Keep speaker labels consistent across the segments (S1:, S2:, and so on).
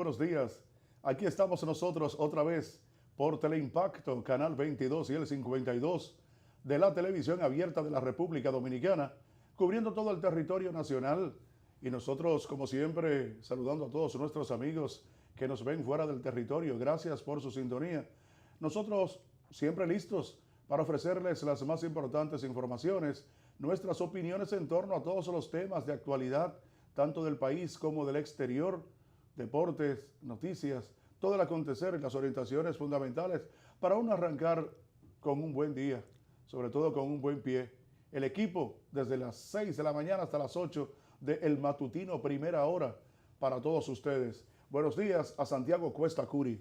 S1: buenos días. Aquí estamos nosotros otra vez por Teleimpacto, Canal 22 y el 52 de la televisión abierta de la República Dominicana, cubriendo todo el territorio nacional. Y nosotros, como siempre, saludando a todos nuestros amigos que nos ven fuera del territorio. Gracias por su sintonía. Nosotros siempre listos para ofrecerles las más importantes informaciones, nuestras opiniones en torno a todos los temas de actualidad, tanto del país como del exterior, deportes, noticias, todo el acontecer y las orientaciones fundamentales para uno arrancar con un buen día, sobre todo con un buen pie. El equipo desde las 6 de la mañana hasta las 8 de El Matutino Primera Hora para todos ustedes. Buenos días a Santiago Cuesta Curi.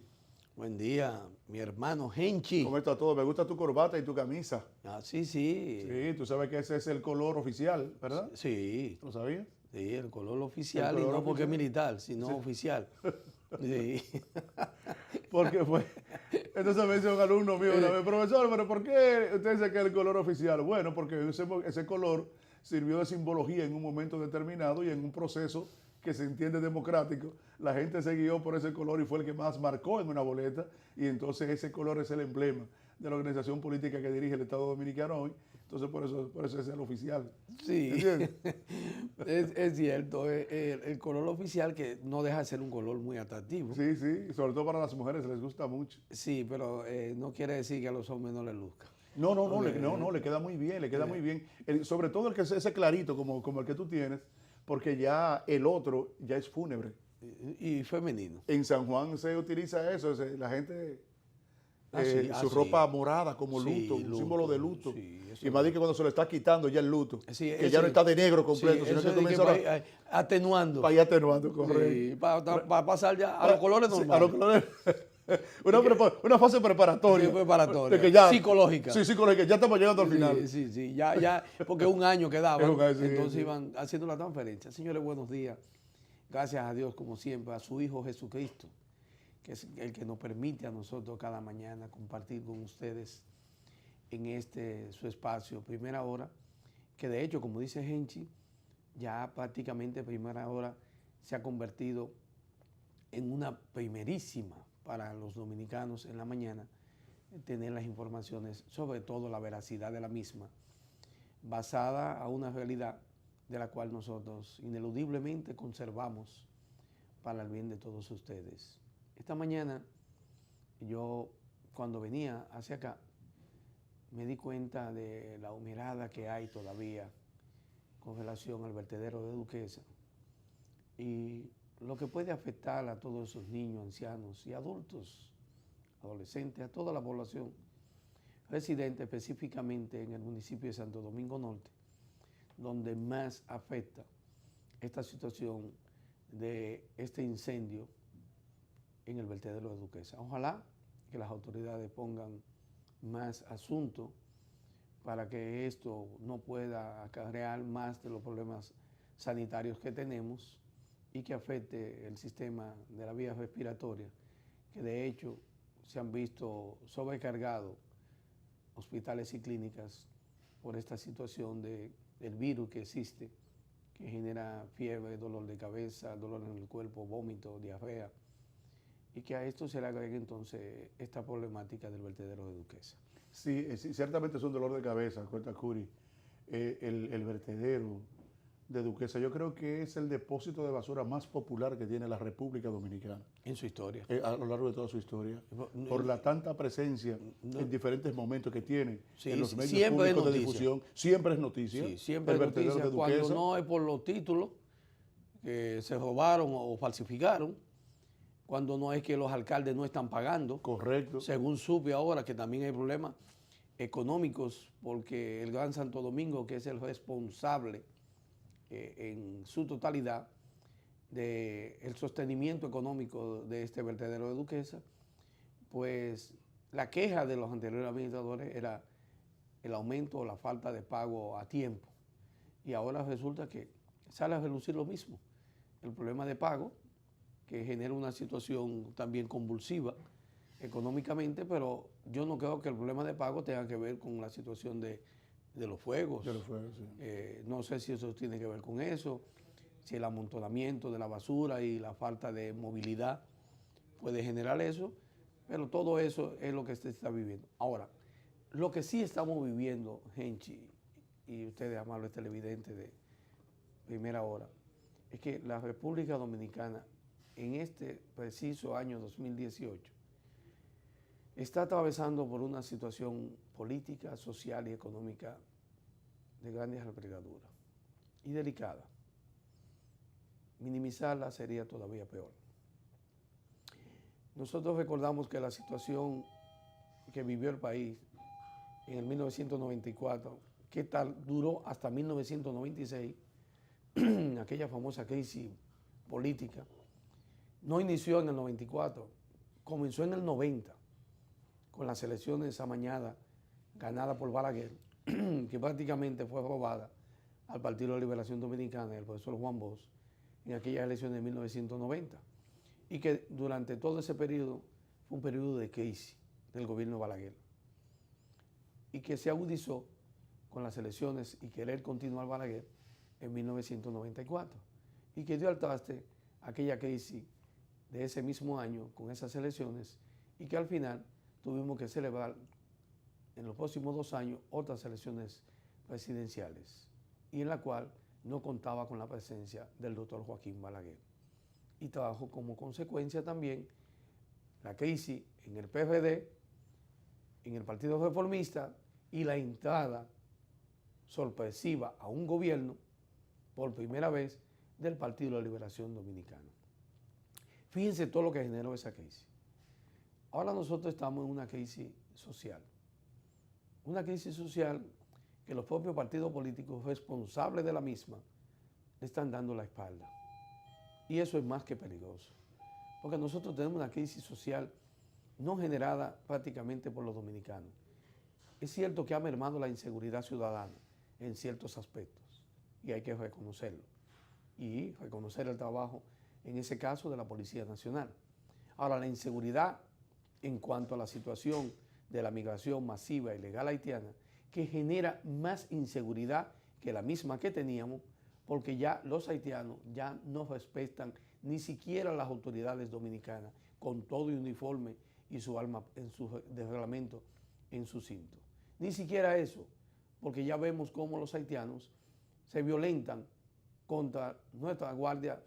S2: Buen día, mi hermano Henchi.
S1: ¿Cómo está todo? Me gusta tu corbata y tu camisa.
S2: Ah, sí, sí.
S1: Sí, tú sabes que ese es el color oficial, ¿verdad?
S2: Sí.
S1: ¿Lo sabías?
S2: Sí, el color oficial,
S1: El color
S2: y no porque es
S1: oficial.
S2: militar, sino oficial. Sí.
S1: Porque fue. Entonces me dice un alumno mío una vez, profesor, ¿pero por qué usted dice que es el color oficial? Bueno, porque ese color sirvió de simbología en un momento determinado y en un proceso que se entiende democrático. La gente se guió por ese color y fue el que más marcó en una boleta, y entonces ese color es el emblema de la organización política que dirige el Estado Dominicano hoy. Entonces por eso es el oficial.
S2: Sí,
S1: ¿Entiendes?
S2: es cierto, el color oficial que no deja de ser un color muy atractivo.
S1: Sí, sí, sobre todo para las mujeres les gusta mucho.
S2: Sí, pero no quiere decir que a los hombres no les luzca.
S1: No, le queda muy bien, le queda muy bien. Sobre todo el que es ese clarito como el que tú tienes, porque ya el otro ya es fúnebre.
S2: Y femenino.
S1: En San Juan se utiliza eso, la gente, su
S2: sí.
S1: ropa morada como
S2: Sí,
S1: luto, un símbolo de luto.
S2: sí, eso
S1: Y más de que cuando se lo está quitando ya el luto,
S2: Sí,
S1: que
S2: eso
S1: ya no
S2: es-
S1: está de negro completo,
S2: sí,
S1: sino
S2: eso
S1: que
S2: es de
S1: comienza
S2: que atenuando.
S1: para ir atenuando, correcto.
S2: Sí, para pasar ya a los colores
S1: Sí,
S2: normales.
S1: a los colores. Una fase preparatoria.
S2: Sí, preparatoria.
S1: De que ya,
S2: Psicológica.
S1: Sí, psicológica. Ya estamos llegando al final.
S2: Sí, sí, sí, ya, porque un año quedaba.
S1: Es un año, sí,
S2: Entonces
S1: sí.
S2: iban haciendo la transferencia. Señores, buenos días. Gracias a Dios, como siempre, a su Hijo Jesucristo, que es el que nos permite a nosotros cada mañana compartir con ustedes en su espacio, Primera Hora, que de hecho, como dice Henchi, ya prácticamente Primera Hora se ha convertido en una primerísima para los dominicanos en la mañana, tener las informaciones, sobre todo la veracidad de la misma, basada a una realidad de la cual nosotros ineludiblemente conservamos para el bien de todos ustedes. Esta mañana yo, cuando venía hacia acá, me di cuenta de la humedad que hay todavía con relación al vertedero de Duquesa y lo que puede afectar a todos esos niños, ancianos y adultos, adolescentes, a toda la población residente específicamente en el municipio de Santo Domingo Norte, donde más afecta esta situación de este incendio en el vertedero de Duquesa. Ojalá que las autoridades pongan más asunto para que esto no pueda acarrear más de los problemas sanitarios que tenemos y que afecte el sistema de la vía respiratoria, que de hecho se han visto sobrecargados hospitales y clínicas por esta situación del virus que existe, que genera fiebre, dolor de cabeza, dolor en el cuerpo, vómito, diarrea, y que a esto se le agrega entonces esta problemática del vertedero de Duquesa.
S1: Sí, ciertamente es un dolor de cabeza, cuenta Curi, el vertedero de Duquesa. Yo creo que es el depósito de basura más popular que tiene la República Dominicana.
S2: En su historia.
S1: A lo largo de toda su historia, por la tanta presencia en diferentes momentos que tiene
S2: Sí,
S1: en los medios
S2: siempre
S1: públicos
S2: es
S1: de
S2: noticia.
S1: difusión, siempre es noticia.
S2: Sí, siempre
S1: el
S2: hay
S1: vertedero
S2: noticias
S1: de
S2: cuando
S1: Duquesa.
S2: no es por los títulos que se robaron o falsificaron, cuando no es que los alcaldes no están pagando.
S1: Correcto.
S2: Según supe ahora que también hay problemas económicos porque el Gran Santo Domingo, que es el responsable en su totalidad del sostenimiento económico de este vertedero de Duquesa, pues la queja de los anteriores administradores era el aumento o la falta de pago a tiempo. Y ahora resulta que sale a relucir lo mismo, el problema de pago, que genera una situación también convulsiva económicamente, pero yo no creo que el problema de pago tenga que ver con la situación de los fuegos.
S1: De los fuegos, sí.
S2: No sé si eso tiene que ver con eso, si el amontonamiento de la basura y la falta de movilidad puede generar eso, pero todo eso es lo que se está viviendo. Ahora, lo que sí estamos viviendo, Henchi, y ustedes, amables televidentes de Primera Hora, es que la República Dominicana en este preciso año 2018 está atravesando por una situación política, social y económica de grandes envergaduras y delicada. Minimizarla sería todavía peor. Nosotros recordamos que la situación que vivió el país en el 1994, que tal duró hasta 1996, aquella famosa crisis política, no inició en el 94, comenzó en el 90, con las elecciones amañadas ganadas por Balaguer, que prácticamente fue robada al Partido de la Liberación Dominicana y al profesor Juan Bosch en aquellas elecciones de 1990, y que durante todo ese periodo fue un periodo de crisis del gobierno de Balaguer, y que se agudizó con las elecciones y querer continuar Balaguer en 1994, y que dio al traste aquella crisis de ese mismo año con esas elecciones, y que al final tuvimos que celebrar en los próximos 2 años otras elecciones presidenciales, y en la cual no contaba con la presencia del doctor Joaquín Balaguer. Y trajo como consecuencia también la crisis en el PRD, en el Partido Reformista, y la entrada sorpresiva a un gobierno por primera vez del Partido de la Liberación Dominicana. Fíjense todo lo que generó esa crisis. Ahora nosotros estamos en una crisis social. Una crisis social que los propios partidos políticos responsables de la misma le están dando la espalda. Y eso es más que peligroso. Porque nosotros tenemos una crisis social no generada prácticamente por los dominicanos. Es cierto que ha mermado la inseguridad ciudadana en ciertos aspectos, y hay que reconocerlo. Y reconocer el trabajo, en ese caso, de la Policía Nacional. Ahora, la inseguridad en cuanto a la situación de la migración masiva e ilegal haitiana, que genera más inseguridad que la misma que teníamos, porque ya los haitianos ya no respetan ni siquiera las autoridades dominicanas, con todo y uniforme y su arma en su de reglamento en su cinto. Ni siquiera eso, porque ya vemos cómo los haitianos se violentan contra nuestra Guardia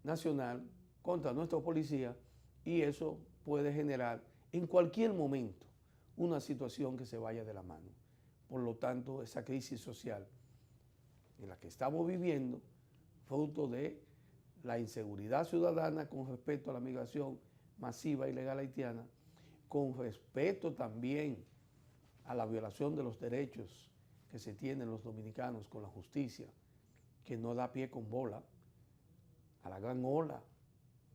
S2: Nacional, contra nuestra policía, y eso puede generar en cualquier momento una situación que se vaya de la mano. Por lo tanto, esa crisis social en la que estamos viviendo, fruto de la inseguridad ciudadana con respecto a la migración masiva e ilegal haitiana, con respecto también a la violación de los derechos que se tienen los dominicanos con la justicia, que no da pie con bola a la gran ola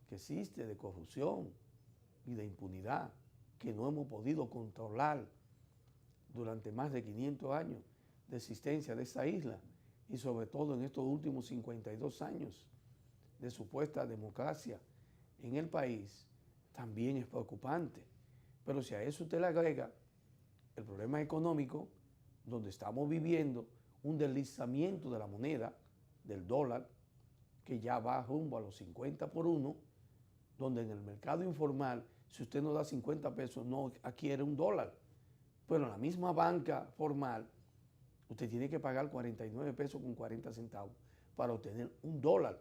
S2: que existe de corrupción y de impunidad que no hemos podido controlar durante más de 500 años de existencia de esta isla, y sobre todo en estos últimos 52 años de supuesta democracia en el país, también es preocupante. Pero si a eso usted le agrega el problema económico, donde estamos viviendo un deslizamiento de la moneda, del dólar, que ya va rumbo a los 50 por 1, donde en el mercado informal, si usted no da 50 pesos, no adquiere $1. Pero en la misma banca formal, usted tiene que pagar 49 pesos con 40 centavos para obtener $1.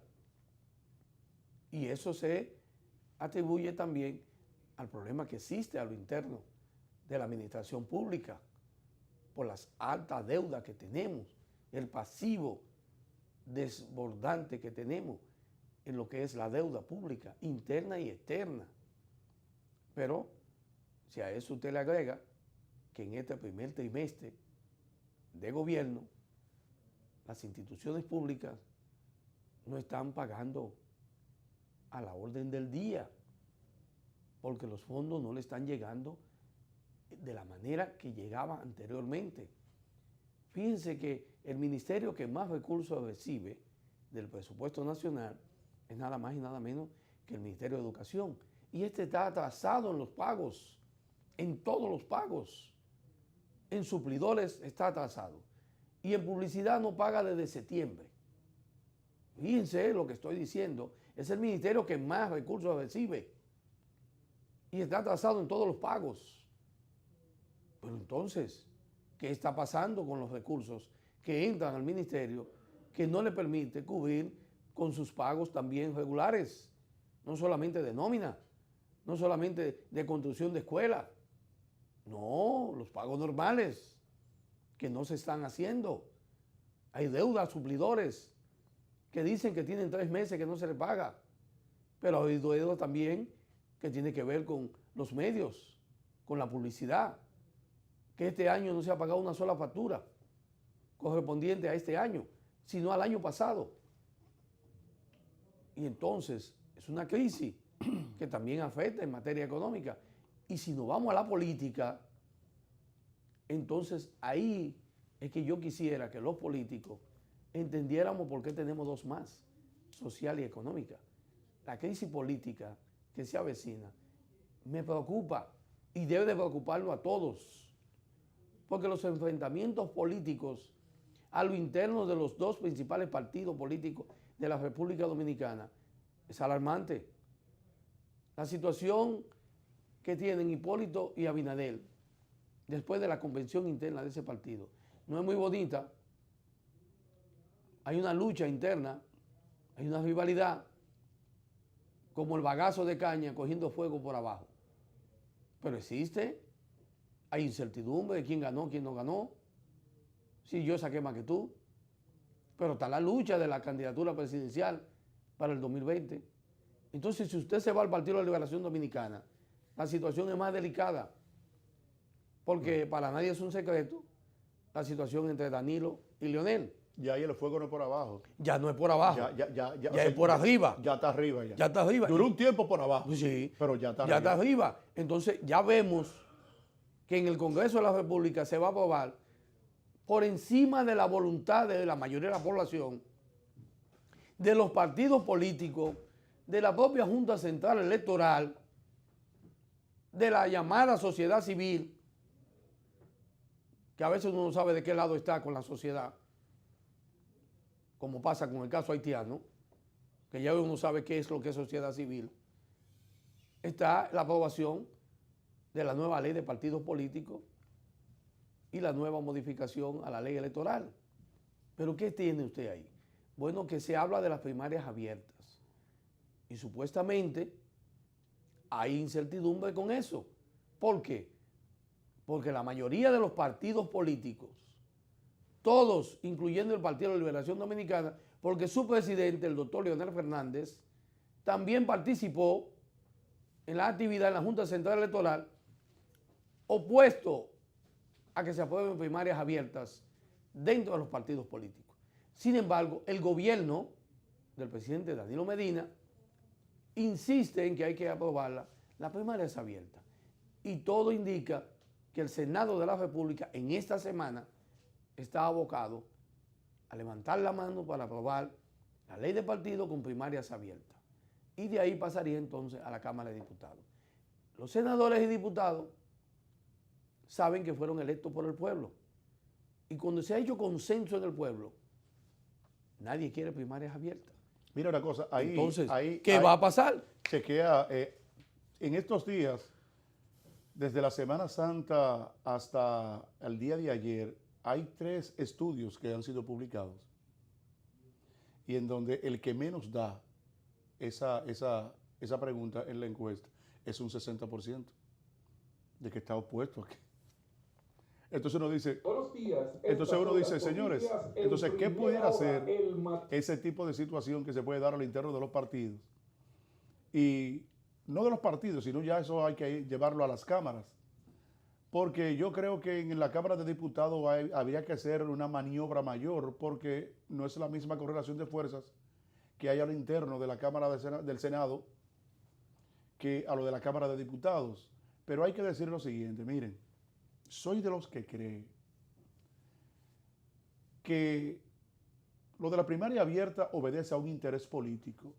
S2: Y eso se atribuye también al problema que existe a lo interno de la administración pública, por las altas deudas que tenemos, el pasivo desbordante que tenemos en lo que es la deuda pública, interna y externa. Pero si a eso usted le agrega que en este primer trimestre de gobierno, las instituciones públicas no están pagando a la orden del día, porque los fondos no le están llegando de la manera que llegaba anteriormente. Fíjense que el ministerio que más recursos recibe del presupuesto nacional es nada más y nada menos que el Ministerio de Educación. Y este está atrasado en los pagos, en todos los pagos. En suplidores está atrasado. Y en publicidad no paga desde septiembre. Fíjense lo que estoy diciendo. Es el ministerio que más recursos recibe. y está atrasado en todos los pagos. Pero entonces, ¿qué está pasando con los recursos que entran al ministerio que no le permite cubrir con sus pagos también regulares? No solamente de nómina, no solamente de construcción de escuelas, no, los pagos normales que no se están haciendo. Hay deudas, suplidores que dicen que tienen 3 meses que no se les paga, pero hay deuda también que tiene que ver con los medios, con la publicidad, que este año no se ha pagado una sola factura correspondiente a este año, sino al año pasado. Y entonces es una crisis que también afecta en materia económica. Y si nos vamos a la política, entonces ahí es que yo quisiera que los políticos entendiéramos por qué tenemos dos más, social y económica. La crisis política que se avecina me preocupa y debe de preocuparlo a todos, porque los enfrentamientos políticos a lo interno de los dos principales partidos políticos de la República Dominicana es alarmante. La situación que tienen Hipólito y Abinader después de la convención interna de ese partido no es muy bonita. Hay una lucha interna, hay una rivalidad, como el bagazo de caña cogiendo fuego por abajo. Pero existe, hay incertidumbre de quién ganó, quién no ganó. Sí, yo saqué más que tú, pero está la lucha de la candidatura presidencial para el 2020. Entonces, si usted se va al Partido de la Liberación Dominicana, la situación es más delicada, porque para nadie es un secreto la situación entre Danilo y Leonel.
S1: Ya ahí el fuego no es por abajo.
S2: Ya no es por abajo,
S1: Ya
S2: es por arriba.
S1: Ya está arriba.
S2: Ya está arriba.
S1: Duró un tiempo por abajo,
S2: sí,
S1: pero ya está
S2: arriba. Ya
S1: arriba.
S2: está arriba. Entonces ya vemos que en el Congreso de la República se va a aprobar por encima de la voluntad de la mayoría de la población, de los partidos políticos, de la propia Junta Central Electoral, de la llamada sociedad civil, que a veces uno no sabe de qué lado está con la sociedad, como pasa con el caso haitiano, que ya uno sabe qué es lo que es sociedad civil. Está la aprobación de la nueva ley de partidos políticos y la nueva modificación a la ley electoral. ¿Pero qué tiene usted ahí? Bueno, que se habla de las primarias abiertas. Y supuestamente hay incertidumbre con eso. ¿Por qué? Porque la mayoría de los partidos políticos, todos, incluyendo el Partido de la Liberación Dominicana, porque su presidente, el doctor Leonel Fernández, también participó en la actividad en la Junta Central Electoral, opuesto a que se aprueben primarias abiertas dentro de los partidos políticos. Sin embargo, el gobierno del presidente Danilo Medina insiste en que hay que aprobarla. La primaria es abierta. Y todo indica que el Senado de la República en esta semana está abocado a levantar la mano para aprobar la ley de partido con primarias abiertas. Y de ahí pasaría entonces a la Cámara de Diputados. Los senadores y diputados saben que fueron electos por el pueblo. Y cuando se ha hecho consenso en el pueblo, nadie quiere primarias abiertas.
S1: Mira una cosa,
S2: entonces, ¿qué va a pasar?
S1: Chequea, en estos días, desde la Semana Santa hasta el día de ayer, hay 3 estudios que han sido publicados y en donde el que menos da esa pregunta en la encuesta es un 60% de que está opuesto aquí. Entonces uno dice, señores, entonces, ¿qué pudiera hacer ese tipo de situación que se puede dar al interno de los partidos? Y no de los partidos, sino ya eso hay que llevarlo a las cámaras. Porque yo creo que en la Cámara de Diputados habría que hacer una maniobra mayor, porque no es la misma correlación de fuerzas que hay al interno de la Cámara del Senado que a lo de la Cámara de Diputados. Pero hay que decir lo siguiente, miren, soy de los que cree que lo de la primaria abierta obedece a un interés político.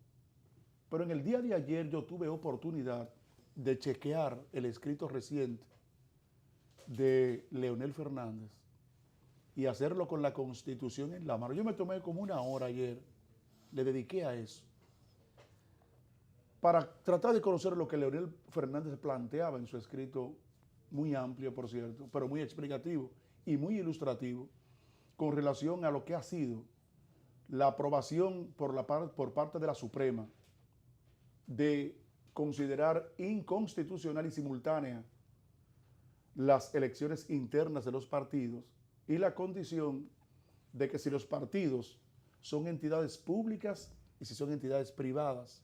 S1: Pero en el día de ayer yo tuve oportunidad de chequear el escrito reciente de Leonel Fernández y hacerlo con la Constitución en la mano. Yo me tomé como 1 hora ayer, le dediqué a eso. para tratar de conocer lo que Leonel Fernández planteaba en su escrito, muy amplio, por cierto, pero muy explicativo y muy ilustrativo, con relación a lo que ha sido la aprobación por parte de la Suprema de considerar inconstitucional y simultánea las elecciones internas de los partidos y la condición de que si los partidos son entidades públicas y si son entidades privadas,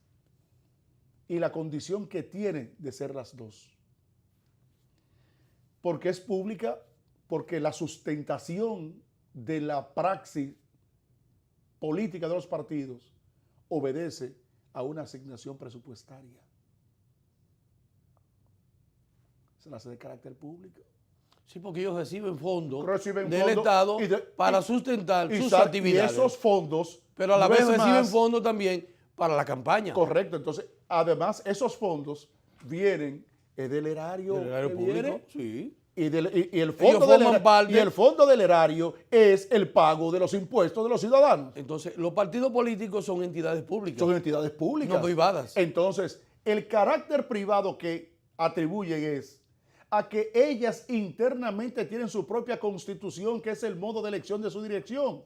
S1: y la condición que tiene de ser las dos. Porque es pública, porque la sustentación de la praxis política de los partidos obedece a una asignación presupuestaria. Se la hace de carácter público.
S2: Sí, porque ellos reciben fondos
S1: Reciben
S2: del
S1: fondos
S2: Estado para sustentar sus actividades.
S1: Y esos fondos,
S2: pero a la vez reciben fondos también para la campaña.
S1: Correcto. Entonces, además, esos fondos vienen del erario.
S2: ¿Del erario público? Sí.
S1: Y el fondo del erario es el pago de los impuestos de los ciudadanos.
S2: Entonces, los partidos políticos son entidades públicas.
S1: Son entidades públicas.
S2: No privadas.
S1: Entonces, el carácter privado que atribuyen es a que ellas internamente tienen su propia constitución, que es el modo de elección de su dirección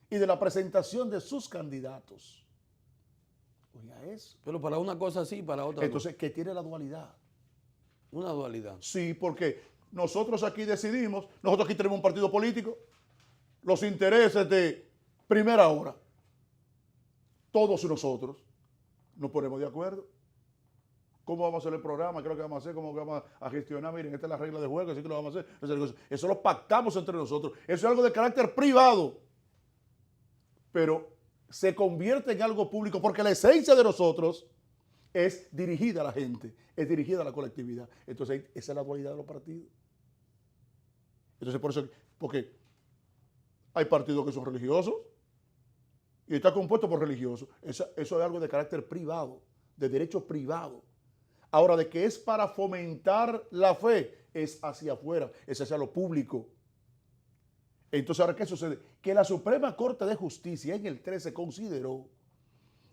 S1: y de la presentación de sus candidatos. Oiga eso.
S2: Pero para una cosa sí, para otra
S1: entonces, no. ¿Qué tiene la dualidad?
S2: Una dualidad.
S1: Sí, porque nosotros aquí decidimos, nosotros aquí tenemos un partido político, los intereses de primera hora, todos nosotros nos ponemos de acuerdo. ¿Cómo vamos a hacer el programa? ¿Qué es lo que vamos a hacer? ¿Cómo vamos a gestionar? Miren, esta es la regla de juego, así que lo vamos a hacer. Eso lo pactamos entre nosotros. Eso es algo de carácter privado. Pero se convierte en algo público porque la esencia de nosotros es dirigida a la gente, es dirigida a la colectividad. Entonces, esa es la dualidad de los partidos. Entonces, por eso, porque hay partidos que son religiosos y está compuesto por religiosos. Eso es algo de carácter privado, de derecho privado. Ahora, de que es para fomentar la fe, es hacia afuera, es hacia lo público. Entonces, ¿ahora qué sucede? Que la Suprema Corte de Justicia en el 13 consideró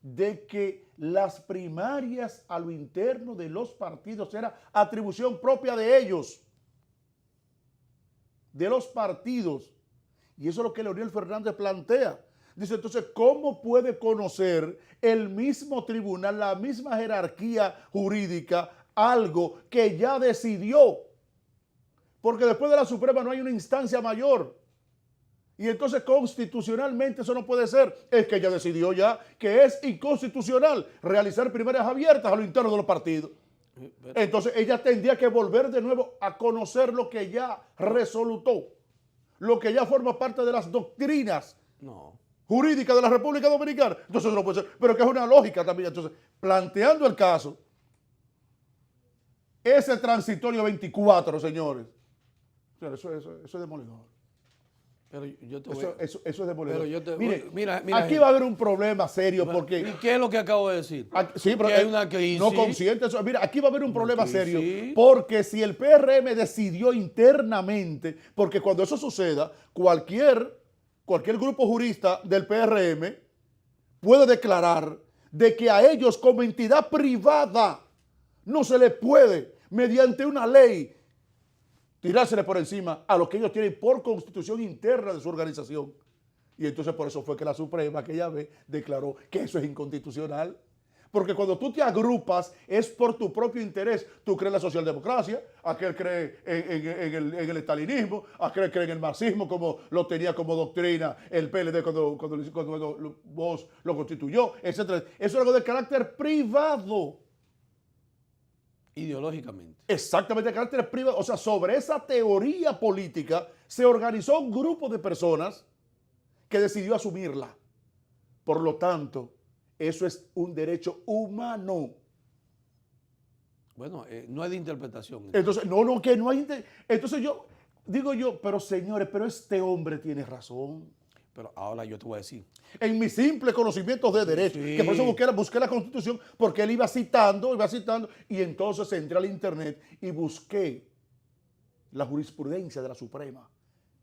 S1: de que las primarias a lo interno de los partidos era atribución propia de ellos, de los partidos. Y eso es lo que Leonel Fernández plantea. Dice, entonces, ¿cómo puede conocer el mismo tribunal, la misma jerarquía jurídica, algo que ya decidió? Porque después de la Suprema no hay una instancia mayor. Y entonces constitucionalmente eso no puede ser. Es que ella decidió ya que es inconstitucional realizar primarias abiertas a lo interno de los partidos. Entonces ella tendría que volver de nuevo a conocer lo que ya resolutó, lo que ya forma parte de las doctrinas jurídicas de la República Dominicana. Entonces eso no puede ser, pero que es una lógica también. Entonces, planteando el caso, ese transitorio 24, señores, eso es demoledor.
S2: Pero yo te
S1: eso es demoledor.
S2: Mira,
S1: aquí va a haber un problema serio porque...
S2: ¿Y qué es lo que acabo de decir?
S1: Sí, pero
S2: que hay una crisis.
S1: No consciente eso. Mira, aquí va a haber un problema serio porque si el PRM decidió internamente, porque cuando eso suceda, cualquier grupo jurista del PRM puede declarar de que a ellos como entidad privada no se les puede, mediante una ley, tirársele por encima a lo que ellos tienen por constitución interna de su organización. Y entonces por eso fue que la Suprema aquella vez declaró que eso es inconstitucional. Porque cuando tú te agrupas es por tu propio interés. Tú crees en la socialdemocracia, aquel cree en el estalinismo, aquel cree en el marxismo como lo tenía como doctrina el PLD cuando vos lo constituyó, etc. Eso es algo de carácter privado.
S2: Ideológicamente.
S1: Exactamente, de carácter privado. O sea, sobre esa teoría política se organizó un grupo de personas que decidió asumirla. Por lo tanto, eso es un derecho humano.
S2: Bueno, no hay de interpretación.
S1: Entonces, que no hay... Entonces digo yo, pero señores, pero este hombre tiene razón.
S2: Pero ahora yo te voy a decir.
S1: En mis simples conocimientos de derecho, que por eso busqué la Constitución, porque él iba citando, y entonces entré al internet y busqué la jurisprudencia de la Suprema,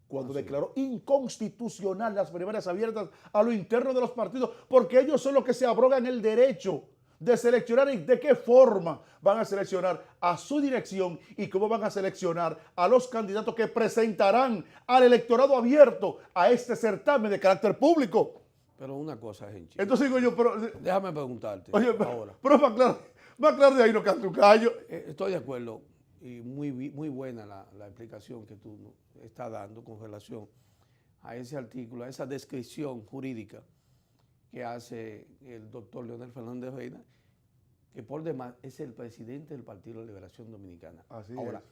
S1: cuando declaró inconstitucional las primarias abiertas a lo interno de los partidos, porque ellos son los que se abrogan el derecho de seleccionar y de qué forma van a seleccionar a su dirección y cómo van a seleccionar a los candidatos que presentarán al electorado abierto a este certamen de carácter público.
S2: Pero una cosa, Genchi.
S1: Entonces digo yo, pero...
S2: Déjame preguntarte
S1: Oye,
S2: ahora.
S1: pero más claro de ahí no canta un callo.
S2: Estoy de acuerdo y muy buena la explicación que tú estás dando con relación a ese artículo, a esa descripción jurídica que hace el doctor Leonel Fernández Reina, que por demás es el presidente del Partido de Liberación Dominicana.
S1: Así
S2: Ahora,
S1: es.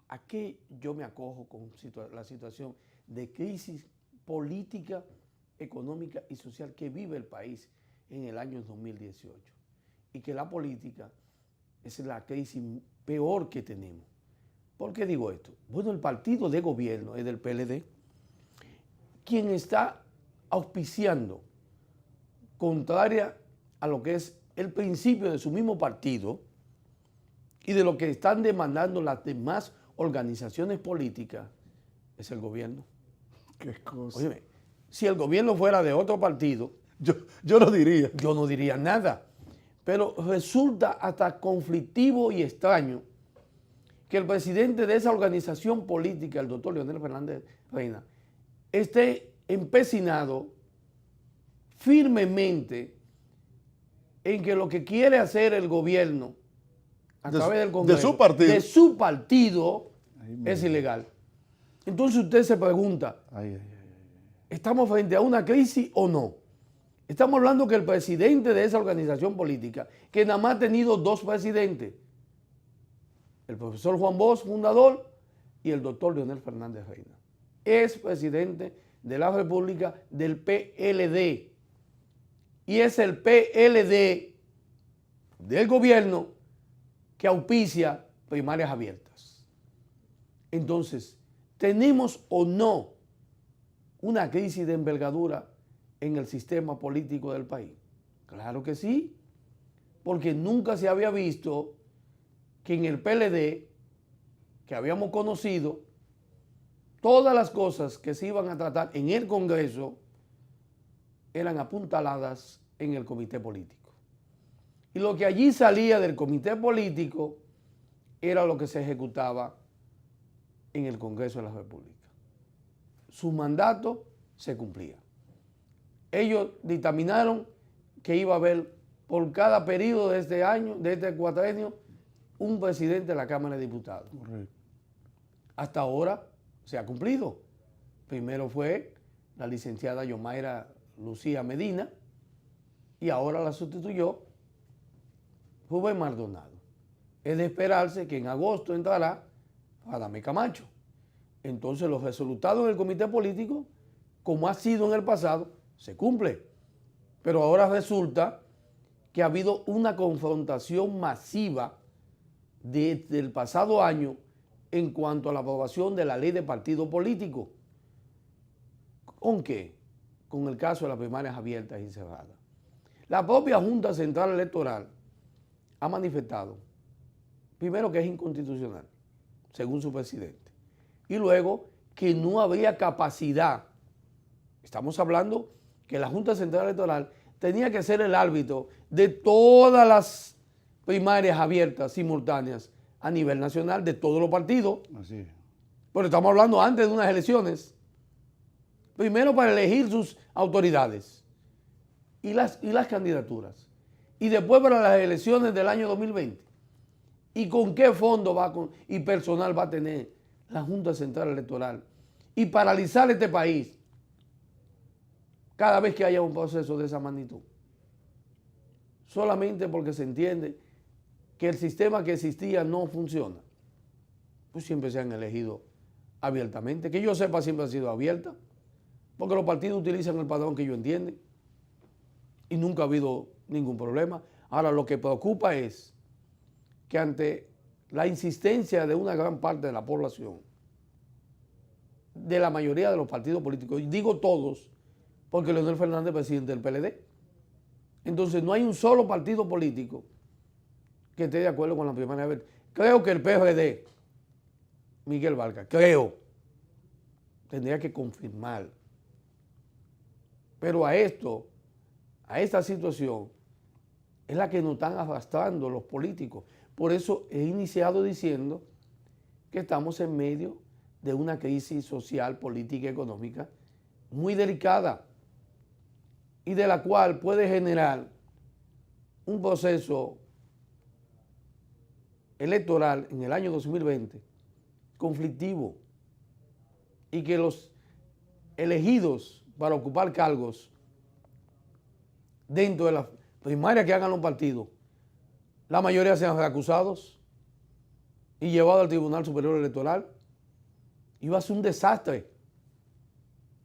S2: ¿a qué yo me acojo con la situación de crisis política, económica y social que vive el país en el año 2018? Y que la política es la crisis peor que tenemos. ¿Por qué digo esto? Bueno, el partido de gobierno es del PLD, quien está auspiciando, contraria a lo que es el principio de su mismo partido y de lo que están demandando las demás organizaciones políticas, es el gobierno.
S1: Qué cosa.
S2: Óyeme, si el gobierno fuera de otro partido,
S1: yo lo diría.
S2: yo no diría nada. Pero resulta hasta conflictivo y extraño que el presidente de esa organización política, el doctor Leonel Fernández Reina, esté empecinado firmemente en que lo que quiere hacer el gobierno a través del Congreso de su partido es ilegal. Entonces usted se pregunta, ¿estamos frente a una crisis o no? Estamos hablando que el presidente de esa organización política, que nada más ha tenido dos presidentes, el profesor Juan Bosch, fundador, y el doctor Leonel Fernández Reina, es presidente de la República del PLD. Y es el PLD del gobierno que auspicia primarias abiertas. Entonces, ¿tenemos o no una crisis de envergadura en el sistema político del país? Claro que sí, porque nunca se había visto que en el PLD, que habíamos conocido, todas las cosas que se iban a tratar en el Congreso eran apuntaladas en el comité político. Y lo que allí salía del comité político era lo que se ejecutaba en el Congreso de la República. Su mandato se cumplía. Ellos dictaminaron que iba a haber por cada periodo de este año, de este cuatrenio, un presidente de la Cámara de Diputados.
S1: Correcto.
S2: Hasta ahora se ha cumplido. Primero fue la licenciada Yomaira Lucía Medina y ahora la sustituyó Rubén Maldonado. Es de esperarse que en agosto entrará Radamés Camacho. Entonces los resultados en el comité político, como ha sido en el pasado, se cumple. Pero ahora resulta que ha habido una confrontación masiva desde el pasado año en cuanto a la aprobación de la ley de partido político. ¿Con qué? Con el caso de las primarias abiertas y cerradas. La propia Junta Central Electoral ha manifestado, primero, que es inconstitucional, según su presidente, y luego que no habría capacidad. Estamos hablando que la Junta Central Electoral tenía que ser el árbitro de todas las primarias abiertas simultáneas a nivel nacional de todos los partidos.
S1: Así es.
S2: Pero estamos hablando antes de unas elecciones. Primero para elegir sus autoridades y las candidaturas. Y después para las elecciones del año 2020. ¿Y con qué fondo y personal va a tener la Junta Central Electoral? Y paralizar este país cada vez que haya un proceso de esa magnitud. Solamente porque se entiende que el sistema que existía no funciona. Pues siempre se han elegido abiertamente. Que yo sepa, siempre ha sido abierta. Porque los partidos utilizan el padrón que ellos entienden. Y nunca ha habido ningún problema. Ahora, lo que preocupa es que ante la insistencia de una gran parte de la población, de la mayoría de los partidos políticos, y digo todos, porque Leonel Fernández es presidente del PLD, entonces no hay un solo partido político que esté de acuerdo con la primaria abierta. Creo que el PRD, Miguel Vargas, tendría que confirmar. Pero a esta situación, es la que nos están arrastrando los políticos. Por eso he iniciado diciendo que estamos en medio de una crisis social, política y económica muy delicada y de la cual puede generar un proceso electoral en el año 2020 conflictivo y que los elegidos para ocupar cargos dentro de las primarias que hagan los partidos, la mayoría sean reacusados y llevados al Tribunal Superior Electoral. Iba a ser un desastre,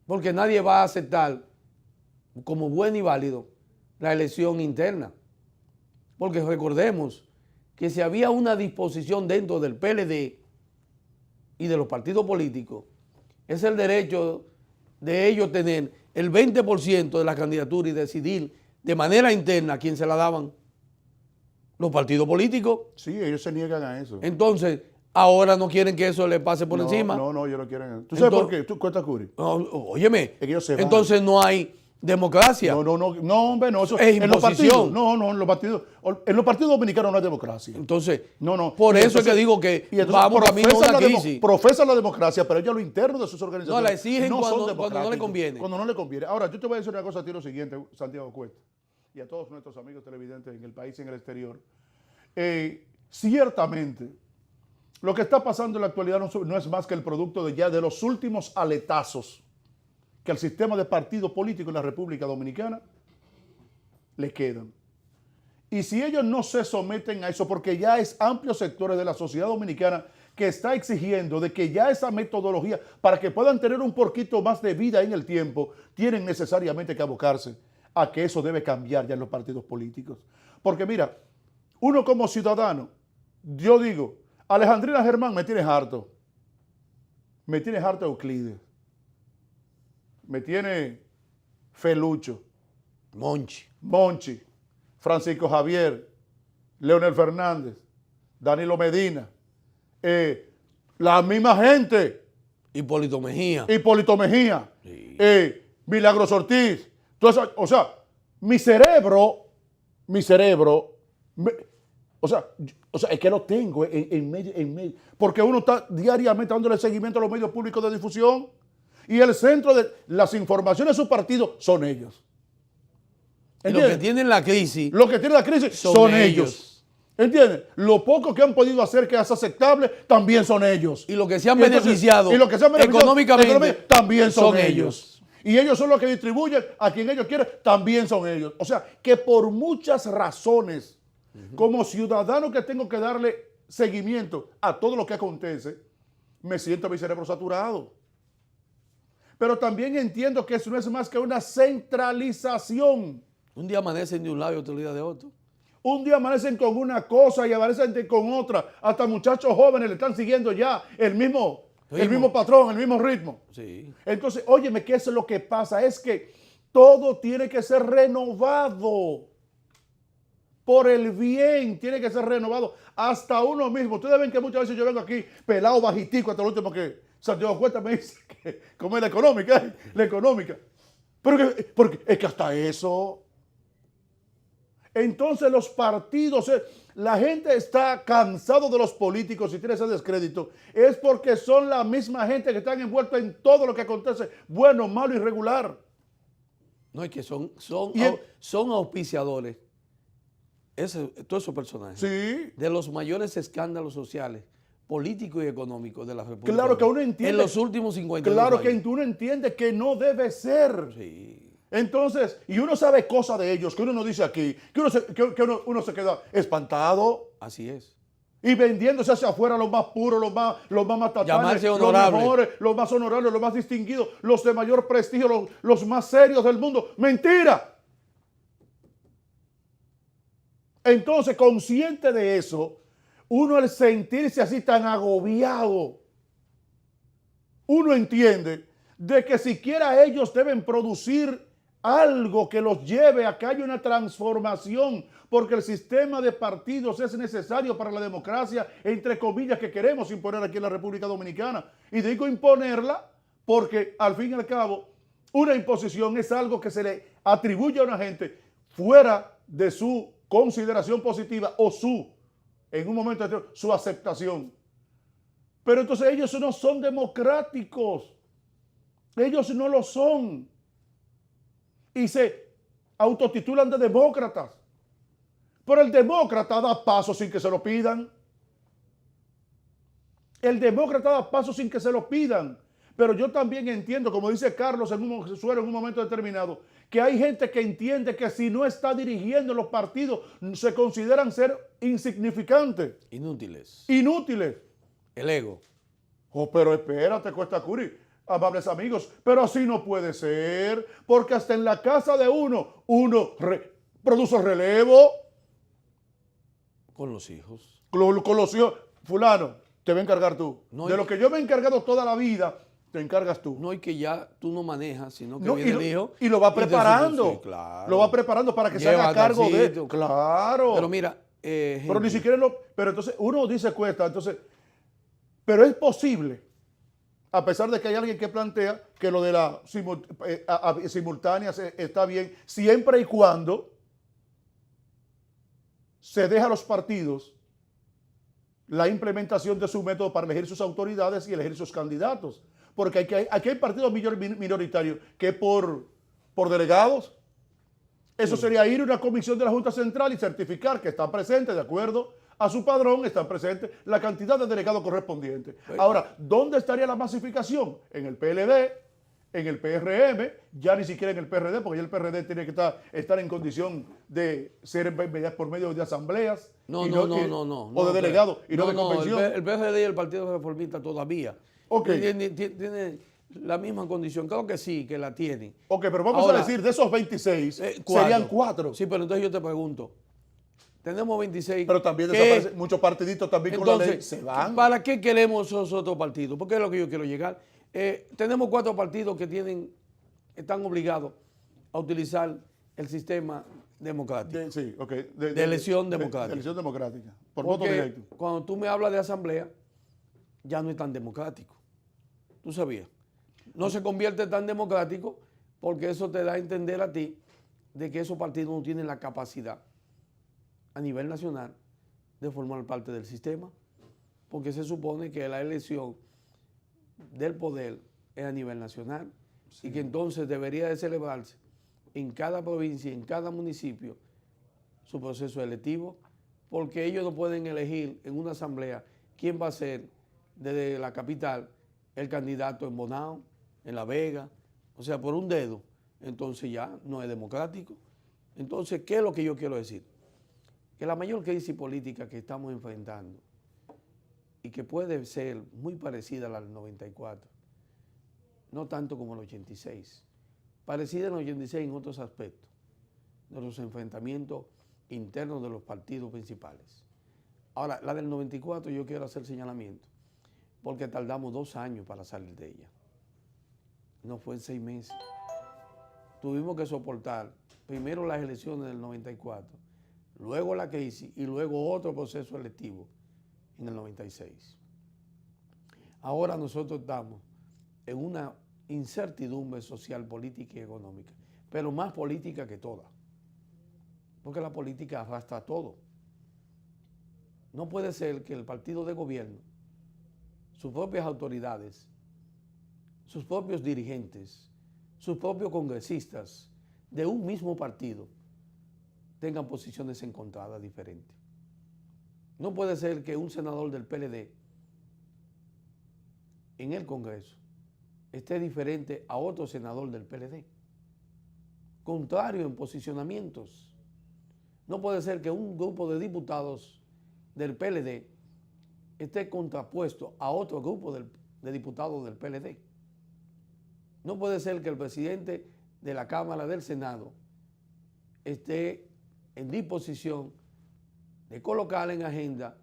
S2: porque nadie va a aceptar como bueno y válido la elección interna. Porque recordemos que si había una disposición dentro del PLD y de los partidos políticos, es el derecho de ellos tener el 20% de la candidatura y decidir de manera interna a quién se la daban. Los partidos políticos.
S1: Sí, ellos se niegan a eso.
S2: Entonces, ahora no quieren que eso le pase por encima.
S1: No, ellos no quieren. ¿Tú sabes por qué? ¿Tú cuentas, Curi?
S2: Óyeme,
S1: Es que ellos se van.
S2: entonces no hay democracia.
S1: No, hombre, no. Eso,
S2: es
S1: en los partidos.
S2: imposición.
S1: En los partidos dominicanos no hay democracia.
S2: Entonces,
S1: Y
S2: por eso
S1: entonces-
S2: es que digo que
S1: y entonces
S2: vamos camino a una crisis.
S1: profesan la democracia, pero ellos lo interno de sus organizaciones
S2: No, la exigen
S1: no
S2: cuando-
S1: son
S2: cuando no le
S1: democráticos.
S2: conviene.
S1: Cuando no le conviene. Ahora, yo te voy a decir una cosa a ti lo siguiente, Santiago Cuesta, y a todos nuestros amigos televidentes en el país y en el exterior. Ciertamente, lo que está pasando en la actualidad no es más que el producto de los últimos aletazos que el sistema de partido político en la República Dominicana le quedan. Y si ellos no se someten a eso, porque ya es amplios sectores de la sociedad dominicana que está exigiendo de que ya esa metodología, para que puedan tener un poquito más de vida en el tiempo, tienen necesariamente que abocarse a que eso debe cambiar ya en los partidos políticos. Porque mira, uno como ciudadano, yo digo, Alejandrina Germán me tienes harto. Me tienes harto Euclides. Me tiene Felucho. Monchi. Francisco Javier. Leonel Fernández. Danilo Medina. La misma gente.
S2: Hipólito Mejía.
S1: Sí. Milagros Ortiz. O sea, mi cerebro, es que lo tengo en medio, porque uno está diariamente dándole seguimiento a los medios públicos de difusión y el centro de las informaciones de su partido son ellos.
S2: Los que tienen la crisis.
S1: Los que tienen la crisis son ellos. ¿Entiendes? Lo poco que han podido hacer que es aceptable también son ellos.
S2: Y los que se han beneficiado económicamente
S1: también son ellos. Y ellos son los que distribuyen a quien ellos quieren, también son ellos. O sea, que por muchas razones, como ciudadano que tengo que darle seguimiento a todo lo que acontece, me siento mi cerebro saturado. Pero también entiendo que eso no es más que una centralización.
S2: Un día amanecen de un lado y otro día de otro.
S1: Un día amanecen con una cosa y amanecen con otra. Hasta muchachos jóvenes le están siguiendo ya el mismo patrón, el mismo ritmo.
S2: Sí.
S1: Entonces, óyeme, ¿qué es lo que pasa? Es que todo tiene que ser renovado. Por el bien tiene que ser renovado. Hasta uno mismo. Ustedes ven que muchas veces yo vengo aquí pelado, bajitico, hasta el último que Santiago Cuesta me dice que como es la económica. Porque es que hasta eso. Entonces los partidos, la gente está cansado de los políticos y tiene ese descrédito. Es porque son la misma gente que están envuelta en todo lo que acontece, bueno, malo y regular.
S2: No, es que son auspiciadores. Todos esos personajes.
S1: Sí.
S2: De los mayores escándalos sociales, políticos y económicos de la República.
S1: Claro que uno entiende.
S2: En los últimos 50 años.
S1: Claro que uno entiende que no debe ser.
S2: Sí.
S1: Entonces, y uno sabe cosas de ellos que uno no dice aquí, que uno se queda espantado.
S2: Así es.
S1: Y vendiéndose hacia afuera los más puros, los más matapanes,
S2: Llamarse
S1: los
S2: honorable.
S1: mejores, los más honorables, los más distinguidos, los de mayor prestigio, los más serios del mundo. ¡Mentira! Entonces, consciente de eso, uno al sentirse así tan agobiado, uno entiende de que siquiera ellos deben producir algo que los lleve a que haya una transformación, porque el sistema de partidos es necesario para la democracia, entre comillas, que queremos imponer aquí en la República Dominicana. Y digo imponerla porque, al fin y al cabo, una imposición es algo que se le atribuye a una gente fuera de su consideración positiva o en un momento determinado, su aceptación. Pero entonces ellos no son democráticos. Ellos no lo son. Y se autotitulan de demócratas. Pero el demócrata da paso sin que se lo pidan. El demócrata da paso sin que se lo pidan. Pero yo también entiendo, como dice Carlos en un momento determinado, que hay gente que entiende que si no está dirigiendo los partidos, se consideran ser insignificantes.
S2: Inútiles.
S1: Inútiles.
S2: El ego.
S1: Oh, pero espérate, Costa Curi, amables amigos, pero así no puede ser, porque hasta en la casa de uno produce relevo.
S2: Con los hijos.
S1: Con los hijos. Fulano, te va a encargar tú.
S2: No,
S1: de lo que yo me he encargado toda la vida, te encargas tú.
S2: No, y que ya tú no manejas, sino que
S1: No,
S2: viene el hijo.
S1: Y lo va preparando.
S2: Sí, claro.
S1: Lo va preparando para que se haga cargo de. Claro.
S2: Pero mira,
S1: pero ni siquiera Pero entonces uno dice Cuesta, entonces. Pero es posible, a pesar de que hay alguien que plantea que lo de la simultánea está bien, siempre y cuando se deja a los partidos la implementación de su método para elegir sus autoridades y elegir sus candidatos. Porque aquí hay partidos minoritarios que por delegados, eso sería ir a una comisión de la Junta Central y certificar que están presentes de acuerdo a su padrón, están presentes la cantidad de delegados correspondientes. Ahora, ¿dónde estaría la masificación? En el PLD, en el PRM, ya ni siquiera en el PRD, porque ya el PRD tiene que estar en condición de ser por medio de asambleas.
S2: No.
S1: O de delegados y no de convención.
S2: El PRD y el Partido Reformista todavía tiene la misma condición. Claro que sí, que la tienen.
S1: Ok, pero vamos a decir, de esos 26, serían 4.
S2: Sí, pero entonces yo te pregunto, tenemos 26.
S1: Pero también desaparecen muchos partiditos también con la ley. Se van.
S2: ¿Para qué queremos esos otros partidos? Porque es lo que yo quiero llegar. Tenemos 4 partidos que están obligados a utilizar el sistema democrático.
S1: De
S2: elección democrática.
S1: De elección democrática. Por voto directo.
S2: Cuando tú me hablas de asamblea, ya no es tan democrático. ¿Tú sabías? No se convierte tan democrático porque eso te da a entender a ti de que esos partidos no tienen la capacidad a nivel nacional de formar parte del sistema, porque se supone que la elección del poder es a nivel nacional y que entonces debería de celebrarse en cada provincia, en cada municipio, su proceso electivo, porque ellos no pueden elegir en una asamblea quién va a ser desde la capital el candidato en Bonao, en La Vega, o sea, por un dedo. Entonces ya no es democrático. Entonces, ¿qué es lo que yo quiero decir? Que la mayor crisis política que estamos enfrentando y que puede ser muy parecida a la del 94, no tanto como el 86, parecida en el 86 en otros aspectos, de los enfrentamientos internos de los partidos principales. Ahora, la del 94 yo quiero hacer señalamiento, porque tardamos 2 años para salir de ella. No fue en 6 meses. Tuvimos que soportar primero las elecciones del 94, luego la crisis y luego otro proceso electivo en el 96. Ahora nosotros estamos en una incertidumbre social, política y económica, pero más política que toda, porque la política arrastra todo. No puede ser que el partido de gobierno, sus propias autoridades, sus propios dirigentes, sus propios congresistas de un mismo partido tengan posiciones encontradas diferentes. No puede ser que un senador del PLD en el Congreso esté diferente a otro senador del PLD, contrario en posicionamientos. No puede ser que un grupo de diputados del PLD esté contrapuesto a otro grupo de diputados del PLD. No puede ser que el presidente de la Cámara del Senado esté en disposición de colocar en agenda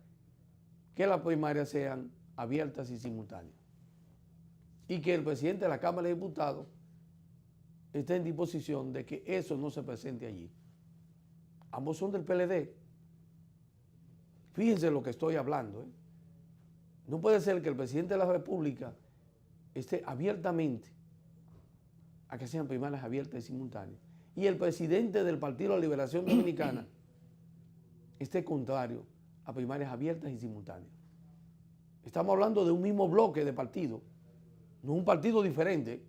S2: que las primarias sean abiertas y simultáneas. Y que el presidente de la Cámara de Diputados esté en disposición de que eso no se presente allí. Ambos son del PLD. Fíjense lo que estoy hablando. No puede ser que el presidente de la República esté abiertamente a que sean primarias abiertas y simultáneas. Y el presidente del Partido de la Liberación Dominicana esté contrario a primarias abiertas y simultáneas. Estamos hablando de un mismo bloque de partidos, no un partido diferente.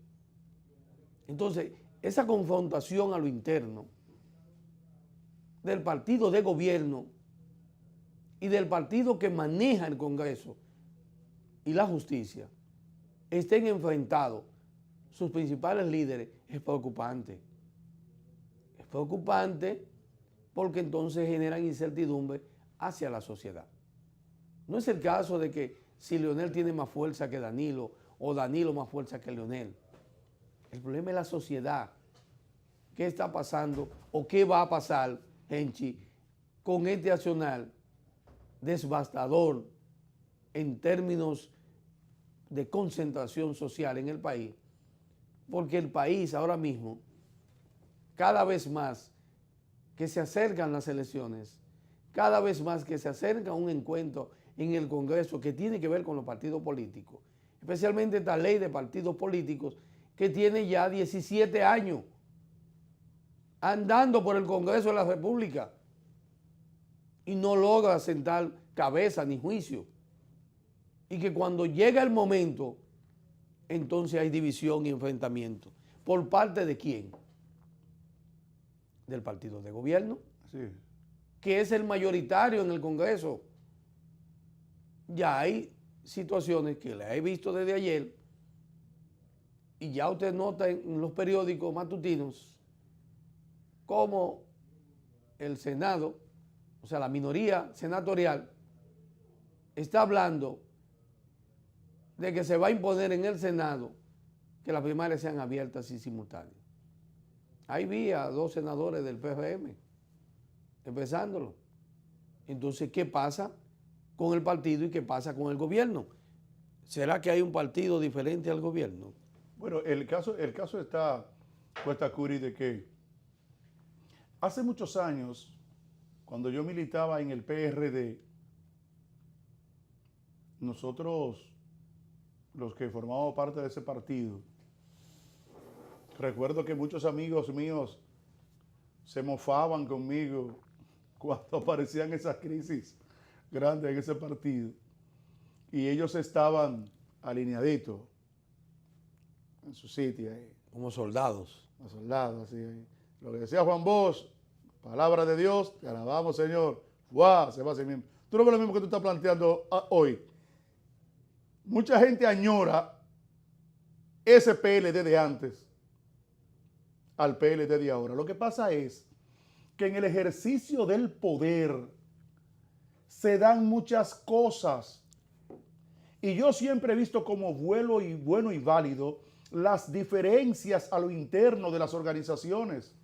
S2: Entonces, esa confrontación a lo interno del partido de gobierno y del partido que maneja el Congreso y la justicia estén enfrentados sus principales líderes es preocupante. Es preocupante porque entonces generan incertidumbre hacia la sociedad. No es el caso de que si Leonel tiene más fuerza que Danilo o Danilo más fuerza que Leonel. El problema es la sociedad. ¿Qué está pasando o qué va a pasar, Henchi, con este accionar devastador en términos de concentración social en el país? Porque el país ahora mismo, cada vez más que se acercan las elecciones, cada vez más que se acerca un encuentro en el Congreso que tiene que ver con los partidos políticos, especialmente esta ley de partidos políticos que tiene ya 17 años andando por el Congreso de la República y no logra sentar cabeza ni juicio. Y que cuando llega el momento, entonces hay división y enfrentamiento. ¿Por parte de quién? Del partido de gobierno,
S1: Sí.
S2: que es el mayoritario en el Congreso. Ya hay situaciones que las he visto desde ayer y ya usted nota en los periódicos matutinos cómo el Senado, o sea, la minoría senatorial, está hablando de que se va a imponer en el Senado que las primarias sean abiertas y simultáneas. Ahí vi a 2 senadores del PRM empezándolo. Entonces, ¿qué pasa con el partido y qué pasa con el gobierno? ¿Será que hay un partido diferente al gobierno?
S1: Bueno, el caso está, cuesta Curi, de que hace muchos años, cuando yo militaba en el PRD, nosotros, los que formábamos parte de ese partido, recuerdo que muchos amigos míos se mofaban conmigo cuando aparecían esas crisis grandes en ese partido. Y ellos estaban alineaditos en su sitio ahí.
S2: Como soldados.
S1: Los soldados, así ahí. Lo que decía Juan Bosch, palabra de Dios, te alabamos, Señor. ¡Guau! Se va así mismo. Tú no ves lo mismo que tú estás planteando hoy. Mucha gente añora ese PLD de antes al PLD de ahora. Lo que pasa es que en el ejercicio del poder se dan muchas cosas. Y yo siempre he visto como bueno y válido las diferencias a lo interno de las organizaciones.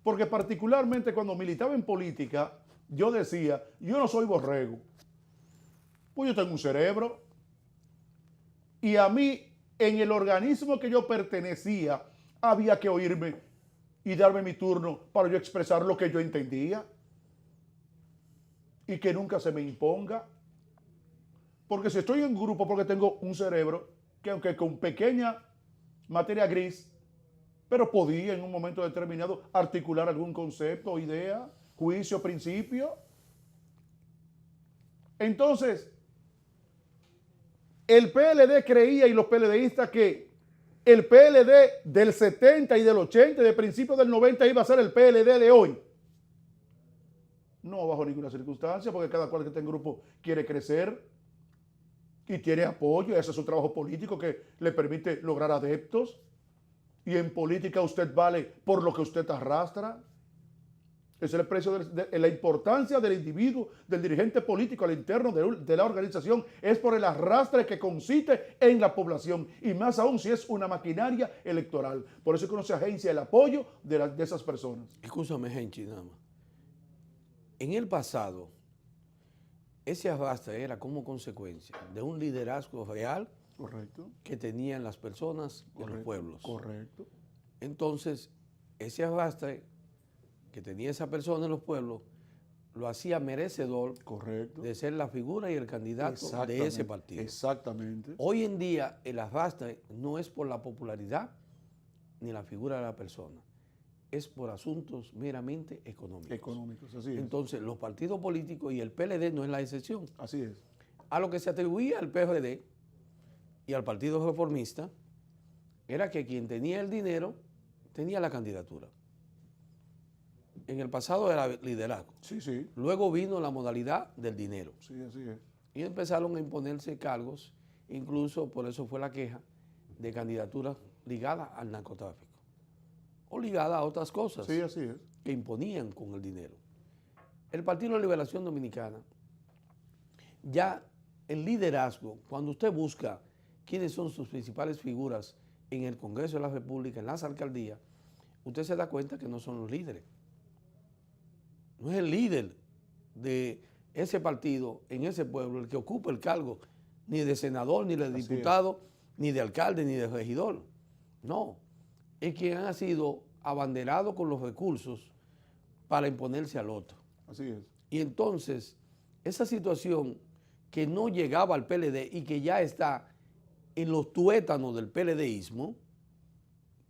S1: Porque particularmente cuando militaba en política, yo decía, yo no soy borrego. Pues yo tengo un cerebro. Y a mí, en el organismo que yo pertenecía, había que oírme y darme mi turno para yo expresar lo que yo entendía. Y que nunca se me imponga. Porque si estoy en grupo, porque tengo un cerebro que aunque con pequeña materia gris, pero podía en un momento determinado articular algún concepto, idea, juicio, principio. Entonces, el PLD creía y los PLDistas que el PLD del 70 y del 80 y de principios del 90 iba a ser el PLD de hoy. No bajo ninguna circunstancia, porque cada cual que está en grupo quiere crecer y tiene apoyo. Ese es su trabajo político que le permite lograr adeptos. Y en política usted vale por lo que usted arrastra. Ese es el precio de la importancia del individuo, del dirigente político al interno de la organización, es por el arrastre que consiste en la población, y más aún si es una maquinaria electoral. Por eso es que uno se agencia el apoyo de esas personas.
S2: Escúchame, Henchi, nada más. En el pasado, ese arrastre era como consecuencia de un liderazgo real.
S1: Correcto.
S2: Que tenían las personas de los pueblos.
S1: Correcto.
S2: Entonces, ese arrastre que tenía esa persona en los pueblos lo hacía merecedor.
S1: Correcto.
S2: De ser la figura y el candidato de ese partido.
S1: Exactamente.
S2: Hoy en día el arrastre no es por la popularidad ni la figura de la persona, es por asuntos meramente económicos.
S1: Económicos, así es.
S2: Entonces, los partidos políticos y el PLD no es la excepción.
S1: Así es.
S2: A lo que se atribuía al PRD y al Partido Reformista era que quien tenía el dinero tenía la candidatura. En el pasado era liderazgo.
S1: Sí, sí.
S2: Luego vino la modalidad del dinero.
S1: Sí, así es.
S2: Y empezaron a imponerse cargos, incluso por eso fue la queja de candidaturas ligadas al narcotráfico o ligadas a otras cosas
S1: Sí, así es.
S2: que imponían con el dinero. El Partido de la Liberación Dominicana, ya el liderazgo, cuando usted busca quiénes son sus principales figuras en el Congreso de la República, en las alcaldías, usted se da cuenta que no son los líderes. No es el líder de ese partido en ese pueblo el que ocupa el cargo ni de senador, ni de diputado, ni de alcalde, ni de regidor. No, es quien ha sido abanderado con los recursos para imponerse al otro.
S1: Así es.
S2: Y entonces, esa situación que no llegaba al PLD y que ya está en los tuétanos del PLDismo,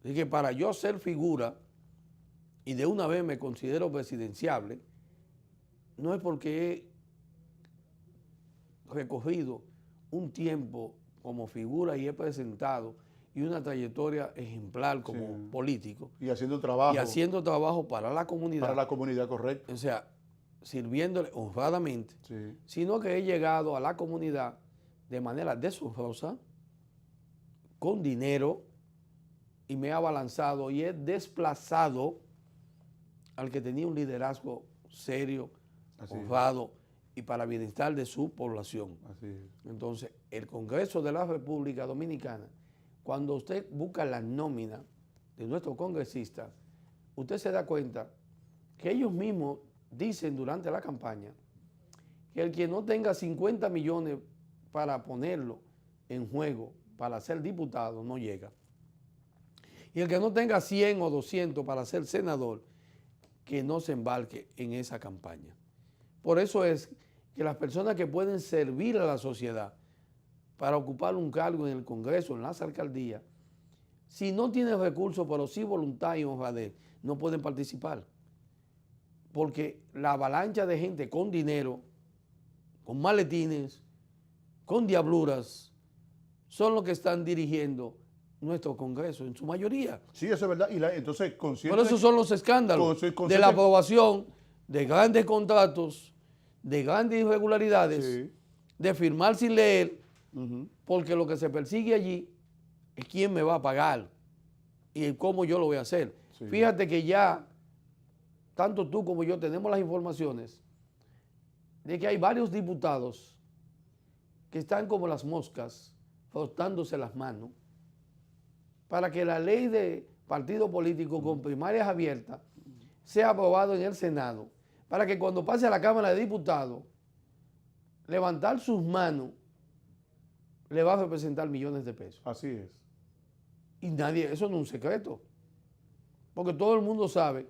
S2: es que para yo ser figura y de una vez me considero presidenciable, no es porque he recorrido un tiempo como figura y he presentado y una trayectoria ejemplar como político.
S1: Y haciendo trabajo.
S2: Y haciendo trabajo para la comunidad.
S1: Para la comunidad, correcto.
S2: O sea, sirviéndole honradamente,
S1: Sí.
S2: sino que he llegado a la comunidad de manera deshonrosa, con dinero, y me he abalanzado y he desplazado al que tenía un liderazgo serio,
S1: Así es.
S2: honrado y para bienestar de su población.
S1: Así es.
S2: Entonces, el Congreso de la República Dominicana, cuando usted busca la nómina de nuestros congresistas, usted se da cuenta que ellos mismos dicen durante la campaña que el que no tenga 50 millones para ponerlo en juego para ser diputado no llega. Y el que no tenga 100 o 200 para ser senador, que no se embarque en esa campaña. Por eso es que las personas que pueden servir a la sociedad para ocupar un cargo en el Congreso, en las alcaldías, si no tienen recursos, pero sí voluntad y honradez, no pueden participar. Porque la avalancha de gente con dinero, con maletines, con diabluras, son los que están dirigiendo nuestro Congreso, en su mayoría.
S1: Sí, eso es verdad. Y entonces, consciente.
S2: Por eso son los escándalos de la aprobación de grandes contratos, de grandes irregularidades,
S1: Sí.
S2: de firmar sin leer, porque lo que se persigue allí es quién me va a pagar y cómo yo lo voy a hacer.
S1: Sí.
S2: Fíjate que ya, tanto tú como yo tenemos las informaciones de que hay varios diputados que están como las moscas, frotándose las manos, para que la ley de partido político con primarias abiertas sea aprobado en el Senado, para que cuando pase a la Cámara de Diputados, levantar sus manos le va a representar millones de pesos.
S1: Así es.
S2: Y nadie, eso no es un secreto, porque todo el mundo sabe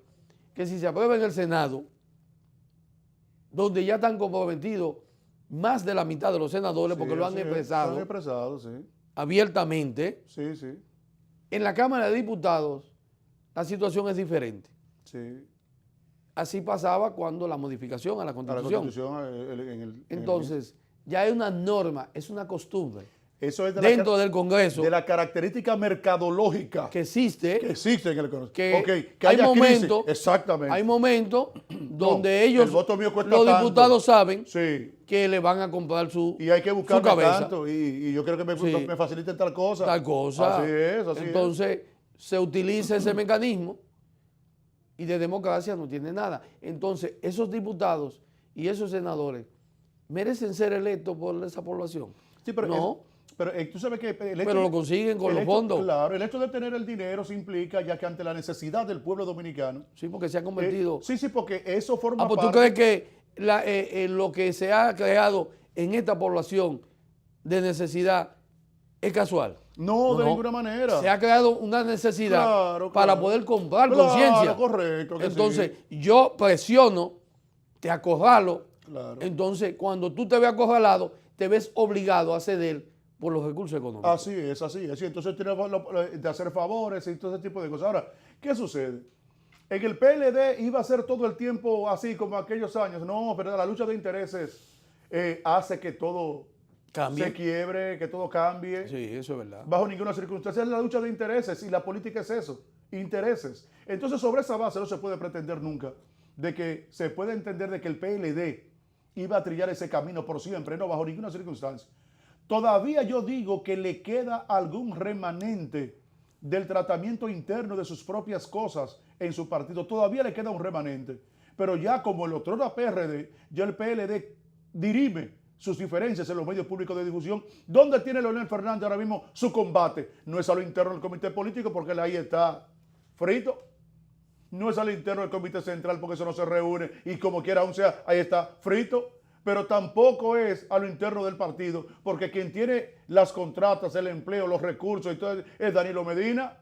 S2: que si se aprueba en el Senado, donde ya están comprometidos más de la mitad de los senadores, porque lo han expresado,
S1: Lo han expresado, sí.
S2: abiertamente,
S1: Sí, sí.
S2: en la Cámara de Diputados la situación es diferente.
S1: Sí.
S2: Así pasaba cuando la modificación a la
S1: A la
S2: Constitución.
S1: Constitución,
S2: Entonces, ya hay una norma, es una costumbre
S1: eso es
S2: dentro del Congreso
S1: de la característica mercadológica
S2: que existe,
S1: que existe en el Congreso.
S2: que
S1: Ok,
S2: hay
S1: haya
S2: momentos,
S1: crisis. Exactamente.
S2: hay momentos donde
S1: el
S2: ellos,
S1: voto mío cuesta
S2: los
S1: tanto.
S2: diputados saben
S1: Sí.
S2: que le van a comprar su
S1: Y hay que buscar
S2: cabeza.
S1: tanto. Y yo creo que
S2: Sí.
S1: me faciliten tal cosa.
S2: Tal cosa.
S1: Así es, así
S2: Entonces, se utiliza ese mecanismo y de democracia no tiene nada. Entonces, esos diputados y esos senadores merecen ser electos por esa población.
S1: Sí, pero
S2: no,
S1: tú sabes que
S2: pero lo consiguen con los
S1: hecho,
S2: fondos.
S1: Claro, el hecho de tener el dinero se implica ya que ante la necesidad del pueblo dominicano.
S2: Sí, porque se ha convertido.
S1: Sí, porque eso forma
S2: Pues tú crees que lo que se ha creado en esta población de necesidad es casual.
S1: No, de ninguna manera.
S2: Se ha creado una necesidad para poder comprar conciencia.
S1: Correcto.
S2: Entonces, yo presiono, te acorralo.
S1: Claro.
S2: Entonces, cuando tú te ves acorralado, te ves obligado a ceder por los recursos económicos.
S1: Así es. Y entonces tienes de hacer favores y todo ese tipo de cosas. Ahora, ¿qué sucede? En el PLD iba a ser todo el tiempo así como aquellos años. No, pero la lucha de intereses hace que todo
S2: Cambie.
S1: se quiebre, que todo cambie.
S2: Sí, eso es verdad.
S1: Bajo ninguna circunstancia es la lucha de intereses y la política es eso, intereses. Entonces sobre esa base no se puede pretender nunca de que se puede entender de que el PLD iba a trillar ese camino por siempre, no, bajo ninguna circunstancia. Todavía yo digo que le queda algún remanente del tratamiento interno de sus propias cosas en su partido, todavía le queda un remanente, pero ya como el otro era PRD, ya el PLD dirime sus diferencias en los medios públicos de difusión. ¿Dónde tiene Leonel Fernández ahora mismo su combate? No es a lo interno del comité político porque él ahí está frito, no es a lo interno del comité central porque eso no se reúne y como quiera aún sea, ahí está frito, pero tampoco es a lo interno del partido porque quien tiene las contratas, el empleo, los recursos y todo es Danilo Medina.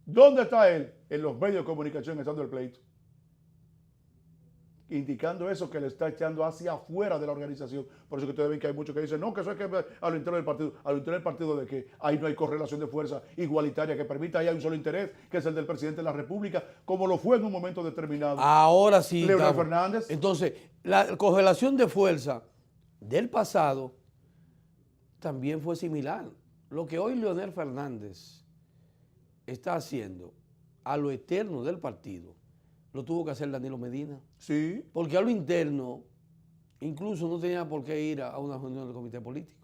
S1: ¿Dónde está él? En los medios de comunicación echando el pleito. Indicando eso que le está echando hacia afuera de la organización. Por eso que ustedes ven que hay muchos que dicen, no, que eso es que a lo interno del partido. A lo interno del partido de que ahí no hay correlación de fuerza igualitaria que permita, ahí hay un solo interés, que es el del presidente de la República, como lo fue en un momento determinado.
S2: Ahora sí.
S1: Leonel Fernández.
S2: Entonces, la correlación de fuerza del pasado también fue similar. Lo que hoy Leonel Fernández está haciendo a lo externo del partido, lo tuvo que hacer Danilo Medina.
S1: Sí.
S2: Porque a lo interno, incluso no tenía por qué ir a una reunión del comité político,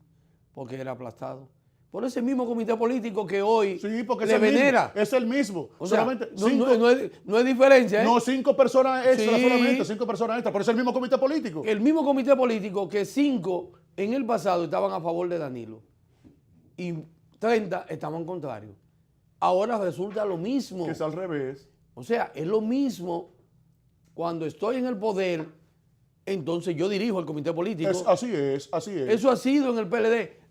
S2: porque era aplastado. Por ese mismo comité político que hoy
S1: Sí, porque
S2: le venera.
S1: Es el mismo.
S2: O sea,
S1: solamente
S2: no es diferencia.
S1: No 5 personas extras
S2: Sí.
S1: solamente, 5 personas extras. Por eso es el mismo comité político.
S2: El mismo comité político que 5 en el pasado estaban a favor de Danilo y 30 estaban contrarios. Ahora resulta lo mismo.
S1: Que es al revés.
S2: O sea, es lo mismo cuando estoy en el poder, entonces yo dirijo el comité político.
S1: Así es, así es.
S2: Eso ha sido en el PLD.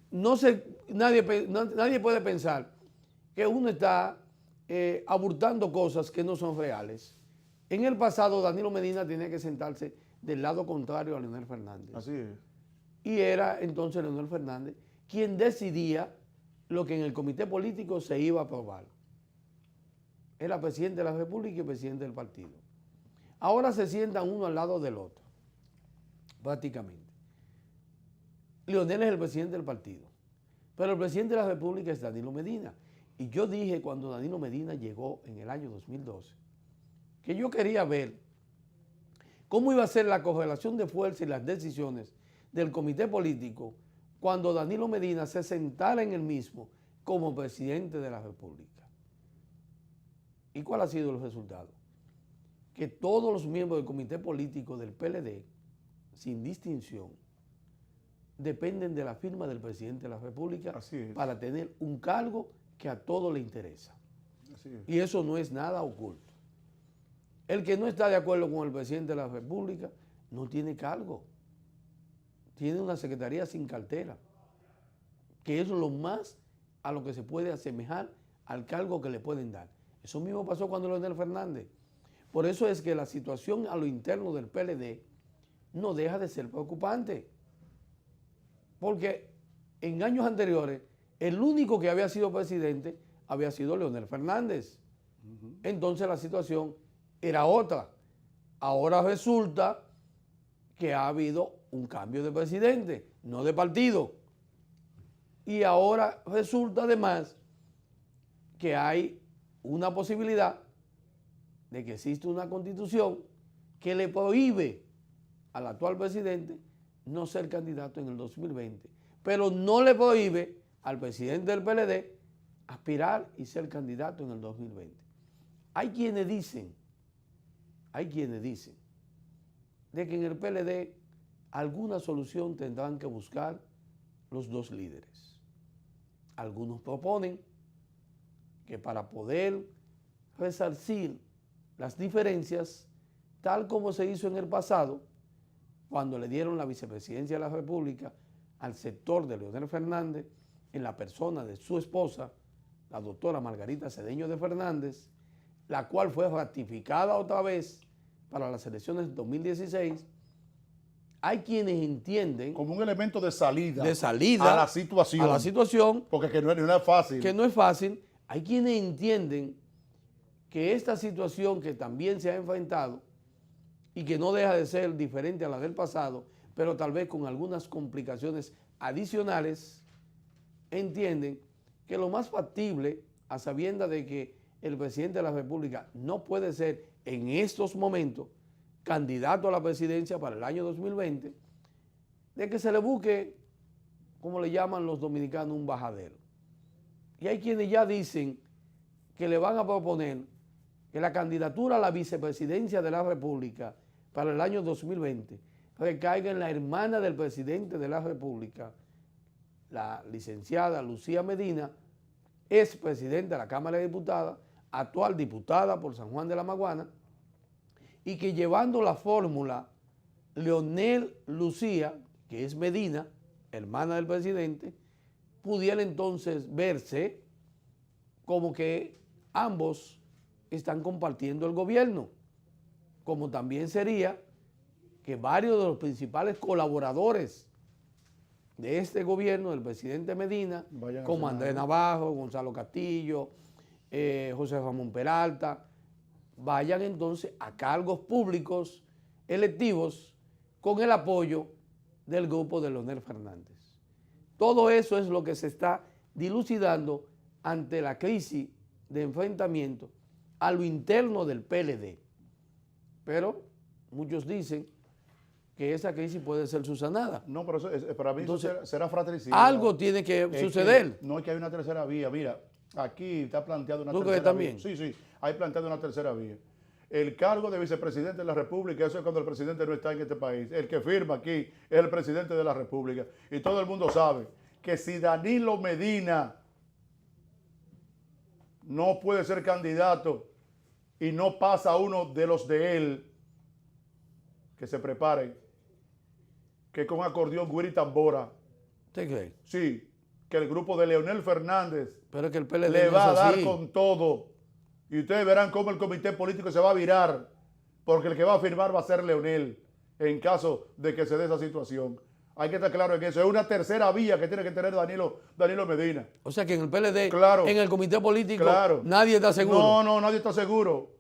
S2: Nadie puede pensar que uno está abortando cosas que no son reales. En el pasado, Danilo Medina tenía que sentarse del lado contrario a Leonel Fernández.
S1: Así es.
S2: Y era entonces Leonel Fernández quien decidía lo que en el comité político se iba a aprobar. Era presidente de la República y presidente del partido. Ahora se sientan uno al lado del otro, prácticamente. Leonel es el presidente del partido, pero el presidente de la República es Danilo Medina. Y yo dije cuando Danilo Medina llegó en el año 2012, que yo quería ver cómo iba a ser la correlación de fuerza y las decisiones del comité político cuando Danilo Medina se sentara en el mismo como presidente de la República. ¿Y cuál ha sido el resultado? Que todos los miembros del comité político del PLD, sin distinción, dependen de la firma del presidente de la República para tener un cargo que a todos le interesa. Y eso no es nada oculto. El que no está de acuerdo con el presidente de la República no tiene cargo. Tiene una secretaría sin cartera, que es lo más a lo que se puede asemejar al cargo que le pueden dar. Eso mismo pasó cuando Leonel Fernández. Por eso es que la situación a lo interno del PLD no deja de ser preocupante. Porque en años anteriores, el único que había sido presidente había sido Leonel Fernández. Entonces la situación era otra. Ahora resulta que ha habido un cambio de presidente, no de partido. Y ahora resulta además que hay una posibilidad de que existe una constitución que le prohíbe al actual presidente no ser candidato en el 2020, pero no le prohíbe al presidente del PLD aspirar y ser candidato en el 2020. Hay quienes dicen de que en el PLD alguna solución tendrán que buscar los dos líderes. Algunos proponen que para poder resarcir las diferencias, tal como se hizo en el pasado, cuando le dieron la vicepresidencia de la República al sector de Leonel Fernández, en la persona de su esposa, la doctora Margarita Cedeño de Fernández, la cual fue ratificada otra vez para las elecciones de 2016, hay quienes entienden...
S1: como un elemento de salida.
S2: De salida.
S1: A la situación.
S2: A la situación.
S1: Porque que no es fácil.
S2: Que no es fácil. Hay quienes entienden que esta situación que también se ha enfrentado y que no deja de ser diferente a la del pasado, pero tal vez con algunas complicaciones adicionales, entienden que lo más factible, a sabiendas de que el presidente de la República no puede ser en estos momentos candidato a la presidencia para el año 2020, de que se le busque, como le llaman los dominicanos, un bajadero. Y hay quienes ya dicen que le van a proponer que la candidatura a la vicepresidencia de la República para el año 2020 recaiga en la hermana del presidente de la República, la licenciada Lucía Medina, ex presidenta de la Cámara de Diputados, actual diputada por San Juan de la Maguana, y que llevando la fórmula Leonel Lucía, que es Medina, hermana del presidente, pudiera entonces verse como que ambos están compartiendo el gobierno, como también sería que varios de los principales colaboradores de este gobierno, del presidente Medina, como Andrés Navajo, Gonzalo Castillo, José Ramón Peralta, vayan entonces a cargos públicos electivos con el apoyo del grupo de Leonel Fernández. Todo eso es lo que se está dilucidando ante la crisis de enfrentamiento a lo interno del PLD. Pero muchos dicen que esa crisis puede ser subsanada.
S1: No, pero para mí entonces, eso será fratricida.
S2: Algo tiene que suceder.
S1: No es que hay una tercera vía. Mira, aquí está planteado una
S2: ¿Tú
S1: tercera
S2: crees también?
S1: vía. Sí, hay planteado una tercera vía. El cargo de vicepresidente de la República, eso es cuando el presidente no está en este país. El que firma aquí es el presidente de la República. Y todo el mundo sabe que si Danilo Medina no puede ser candidato y no pasa uno de los de él, que se preparen, que con acordeón, güira y tambora.
S2: ¿Usted cree?
S1: Sí, que el grupo de Leonel Fernández
S2: pero que el PLD
S1: le
S2: no
S1: va a
S2: es
S1: dar
S2: así.
S1: con todo. Y ustedes verán cómo el comité político se va a virar, porque el que va a firmar va a ser Leonel, en caso de que se dé esa situación. Hay que estar claro en eso. Es una tercera vía que tiene que tener Danilo Medina.
S2: O sea que en el PLD,
S1: claro,
S2: en el comité político,
S1: claro,
S2: nadie está seguro.
S1: No, nadie está seguro.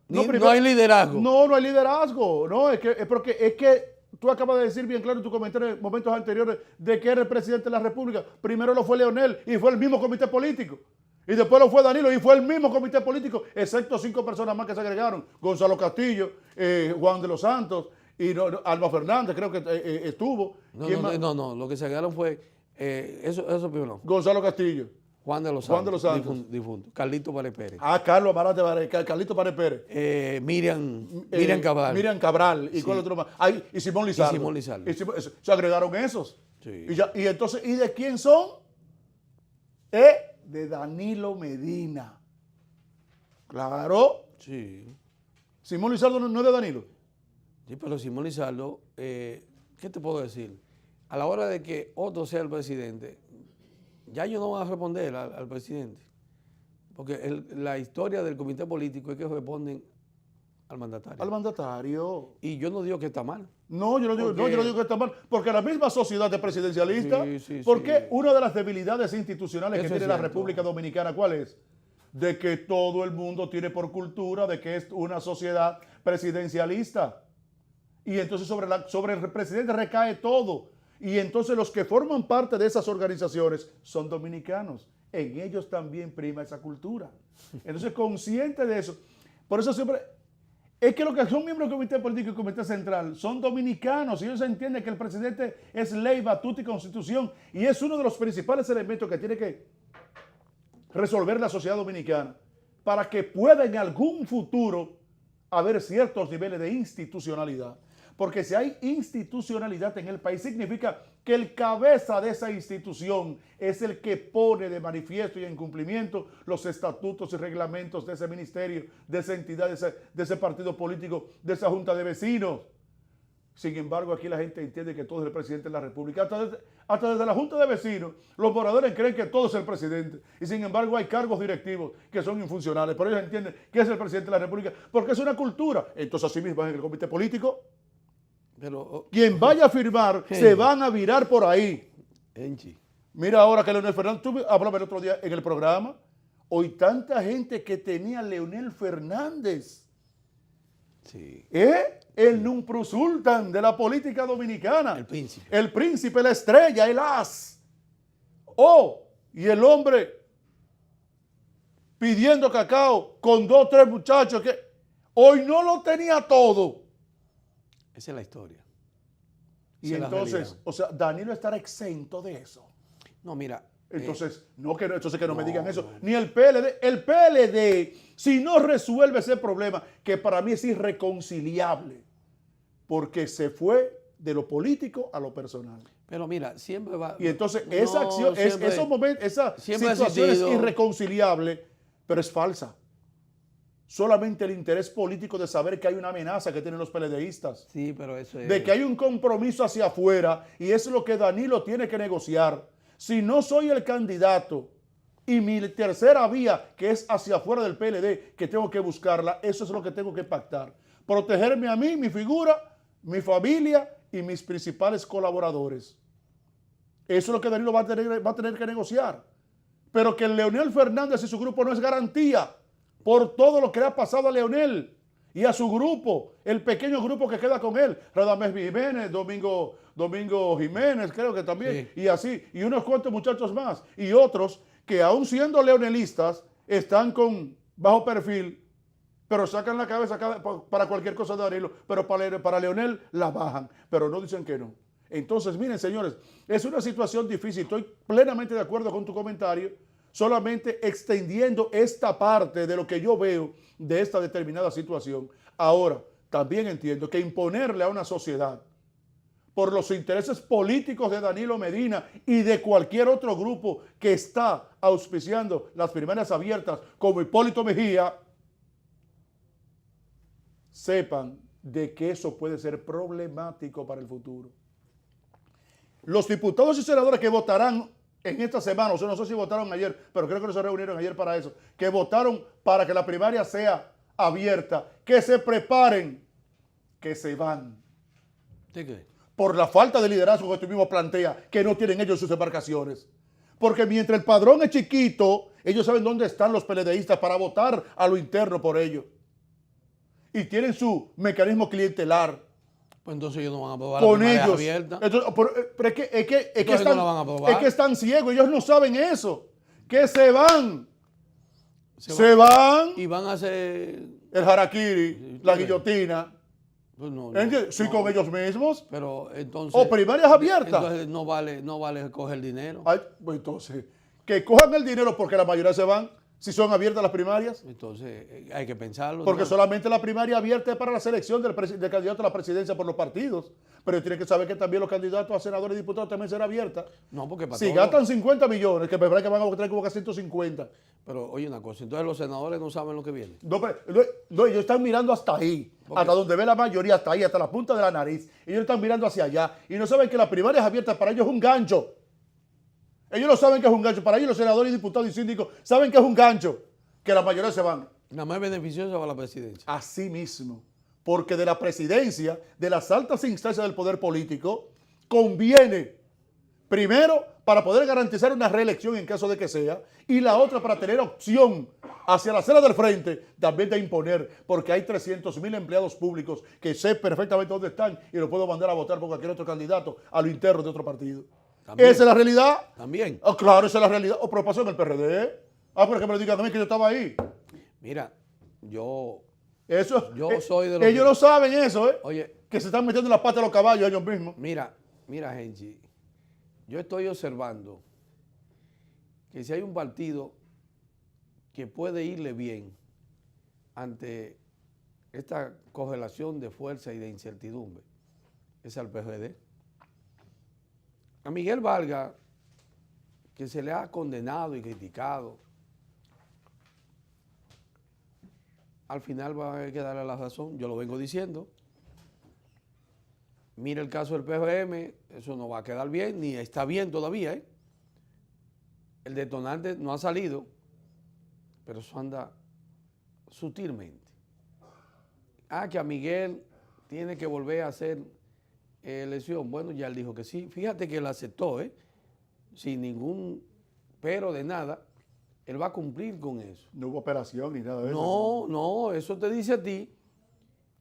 S2: No hay liderazgo.
S1: No hay liderazgo. No, es que tú acabas de decir bien claro en tu comentario en momentos anteriores de que era el presidente de la República. Primero lo fue Leonel y fue el mismo comité político. Y después lo fue Danilo y fue el mismo comité político, excepto 5 personas más que se agregaron. Gonzalo Castillo, Juan de los Santos y Alma Fernández creo que estuvo.
S2: No, lo que se agregaron fue, eso primero.
S1: Gonzalo Castillo.
S2: Juan de los Santos. Difunto. Carlito Párez Pérez.
S1: Carlos Amarante, Carlito Párez Pérez.
S2: Miriam Cabral.
S1: Miriam Cabral. ¿Y
S2: sí.
S1: cuál otro más? Y Simón Lizardo. Se agregaron esos.
S2: Sí.
S1: Y entonces, ¿y de quién son? De Danilo Medina. Claro.
S2: Sí.
S1: Simón Lizardo no es de Danilo.
S2: Sí, pero Simón Lizardo, ¿qué te puedo decir? A la hora de que otro sea el presidente, ya ellos no van a responder al presidente. Porque la historia del comité político es que responden al mandatario.
S1: Al mandatario.
S2: Y yo no digo que está mal.
S1: No, yo no digo que está mal. Porque la misma sociedad es presidencialista. Porque una de las debilidades institucionales que tiene la República Dominicana, ¿cuál es? De que todo el mundo tiene por cultura de que es una sociedad presidencialista. Y entonces sobre el presidente recae todo. Y entonces los que forman parte de esas organizaciones son dominicanos. En ellos también prima esa cultura. Entonces, consciente de eso. Por eso siempre... Es que los que son miembros del comité político y comité central son dominicanos y ellos entienden que el presidente es ley, batuta y constitución y es uno de los principales elementos que tiene que resolver la sociedad dominicana para que pueda en algún futuro haber ciertos niveles de institucionalidad. Porque si hay institucionalidad en el país, significa que el cabeza de esa institución es el que pone de manifiesto y en cumplimiento los estatutos y reglamentos de ese ministerio, de esa entidad, de ese partido político, de esa junta de vecinos. Sin embargo, aquí la gente entiende que todo es el presidente de la República. Hasta desde la junta de vecinos, los moradores creen que todo es el presidente. Y sin embargo, hay cargos directivos que son infuncionales. Pero ellos entienden que es el presidente de la República porque es una cultura. Entonces, así mismo en el comité político, pero quien vaya a firmar, se van a virar por ahí. Mira ahora que Leonel Fernández, tú hablabas el otro día en el programa, Hoy tanta gente que tenía Leonel Fernández.
S2: Sí.
S1: El non plus ultra de la política dominicana.
S2: El príncipe.
S1: El príncipe, la estrella, el as. Y el hombre pidiendo cacao con 2 o 3 muchachos que hoy no lo tenía todo.
S2: Esa es la historia.
S1: Y entonces, o sea, Danilo estará exento de eso.
S2: No, mira.
S1: Entonces, que no me digan eso. Ni el PLD. El PLD, si no resuelve ese problema, que para mí es irreconciliable, porque se fue de lo político a lo personal.
S2: Pero mira, siempre va...
S1: Y entonces, esa acción, esos momentos, esa situación es irreconciliable, pero es falsa. Solamente el interés político de saber que hay una amenaza que tienen los PLDistas.
S2: Sí, pero eso es...
S1: De que hay un compromiso hacia afuera, y es lo que Danilo tiene que negociar. Si no soy el candidato y mi tercera vía, que es hacia afuera del PLD, que tengo que buscarla, eso es lo que tengo que pactar. Protegerme a mí, mi figura, mi familia y mis principales colaboradores. Eso es lo que Danilo va a tener que negociar. Pero que Leonel Fernández y su grupo no es garantía por todo lo que le ha pasado a Leonel y a su grupo, el pequeño grupo que queda con él, Radamés Jiménez, Domingo Jiménez, creo que también, sí. Y así, y unos cuantos muchachos más, y otros que aún siendo leonelistas, están con bajo perfil, pero sacan la cabeza para cualquier cosa de Danilo, pero para Leonel la bajan, pero no dicen que no. Entonces, miren, señores, es una situación difícil, estoy plenamente de acuerdo con tu comentario, solamente extendiendo esta parte de lo que yo veo de esta determinada situación. Ahora, también entiendo que imponerle a una sociedad por los intereses políticos de Danilo Medina y de cualquier otro grupo que está auspiciando las primarias abiertas, como Hipólito Mejía, sepan de que eso puede ser problemático para el futuro. Los diputados y senadores que votarán en esta semana, o sea, no sé si votaron ayer, pero creo que no se reunieron ayer para eso, que votaron para que la primaria sea abierta, que se preparen, que se van.
S2: ¿De qué?
S1: Por la falta de liderazgo que tú mismo planteas, que no tienen ellos sus embarcaciones. Porque mientras el padrón es chiquito, ellos saben dónde están los PLDistas para votar a lo interno por ellos. Y tienen su mecanismo clientelar.
S2: Pues entonces ellos no van a aprobar
S1: con
S2: la primaria
S1: ellos.
S2: abierta.
S1: Entonces, pero
S2: es
S1: que están ciegos, ellos no saben eso. Que se van. Se van.
S2: Y van a hacer...
S1: El harakiri, la guillotina.
S2: Pues no,
S1: sí, con ellos mismos.
S2: Pero entonces...
S1: O primarias abiertas.
S2: Entonces no vale coger dinero.
S1: Ay, pues entonces, que cojan el dinero porque la mayoría se van. Si son abiertas las primarias.
S2: Entonces hay que pensarlo.
S1: Porque solamente la primaria abierta es para la selección del candidato a la presidencia por los partidos. Pero tiene que saber que también los candidatos a senadores y diputados también será abierta.
S2: No, porque para
S1: si gastan 50 millones, que me parece que van a tener como que 150.
S2: Pero oye una cosa, entonces los senadores no saben lo que viene.
S1: No, ellos están mirando hasta ahí, hasta donde ve la mayoría, hasta ahí, hasta la punta de la nariz. Ellos están mirando hacia allá y no saben que la primaria abierta para ellos es un gancho. Ellos no saben que es un gancho. Para ellos los senadores y diputados y síndicos saben que es un gancho, que la mayoría se van.
S2: Nada más beneficioso para la presidencia.
S1: Así mismo. Porque de la presidencia, de las altas instancias del poder político, conviene, primero, para poder garantizar una reelección en caso de que sea, y la otra para tener opción hacia la acera del frente, también de imponer, porque hay 300,000 empleados públicos que sé perfectamente dónde están y lo puedo mandar a votar por cualquier otro candidato a lo interno de otro partido.
S2: ¿También?
S1: ¿Esa es la realidad?
S2: También.
S1: Oh, claro, esa es la realidad. O pero pasó en el PRD. Pero que me lo digan a mí que yo estaba ahí.
S2: Mira, yo
S1: soy de los ellos no saben eso, ¿eh?
S2: Oye,
S1: que se están metiendo en la pata de los caballos ellos mismos.
S2: Mira, Genchi, yo estoy observando que si hay un partido que puede irle bien ante esta correlación de fuerza y de incertidumbre, es al PRD. A Miguel Vargas, que se le ha condenado y criticado, al final va a haber que darle la razón, yo lo vengo diciendo. Mira el caso del PRM, eso no va a quedar bien, ni está bien todavía, ¿eh? El detonante no ha salido, pero eso anda sutilmente. Que a Miguel tiene que volver a hacer elección. Bueno, ya él dijo que sí. Fíjate que él aceptó, sin ningún pero de nada, él va a cumplir con eso.
S1: No hubo operación ni nada de eso.
S2: No, no, eso te dice a ti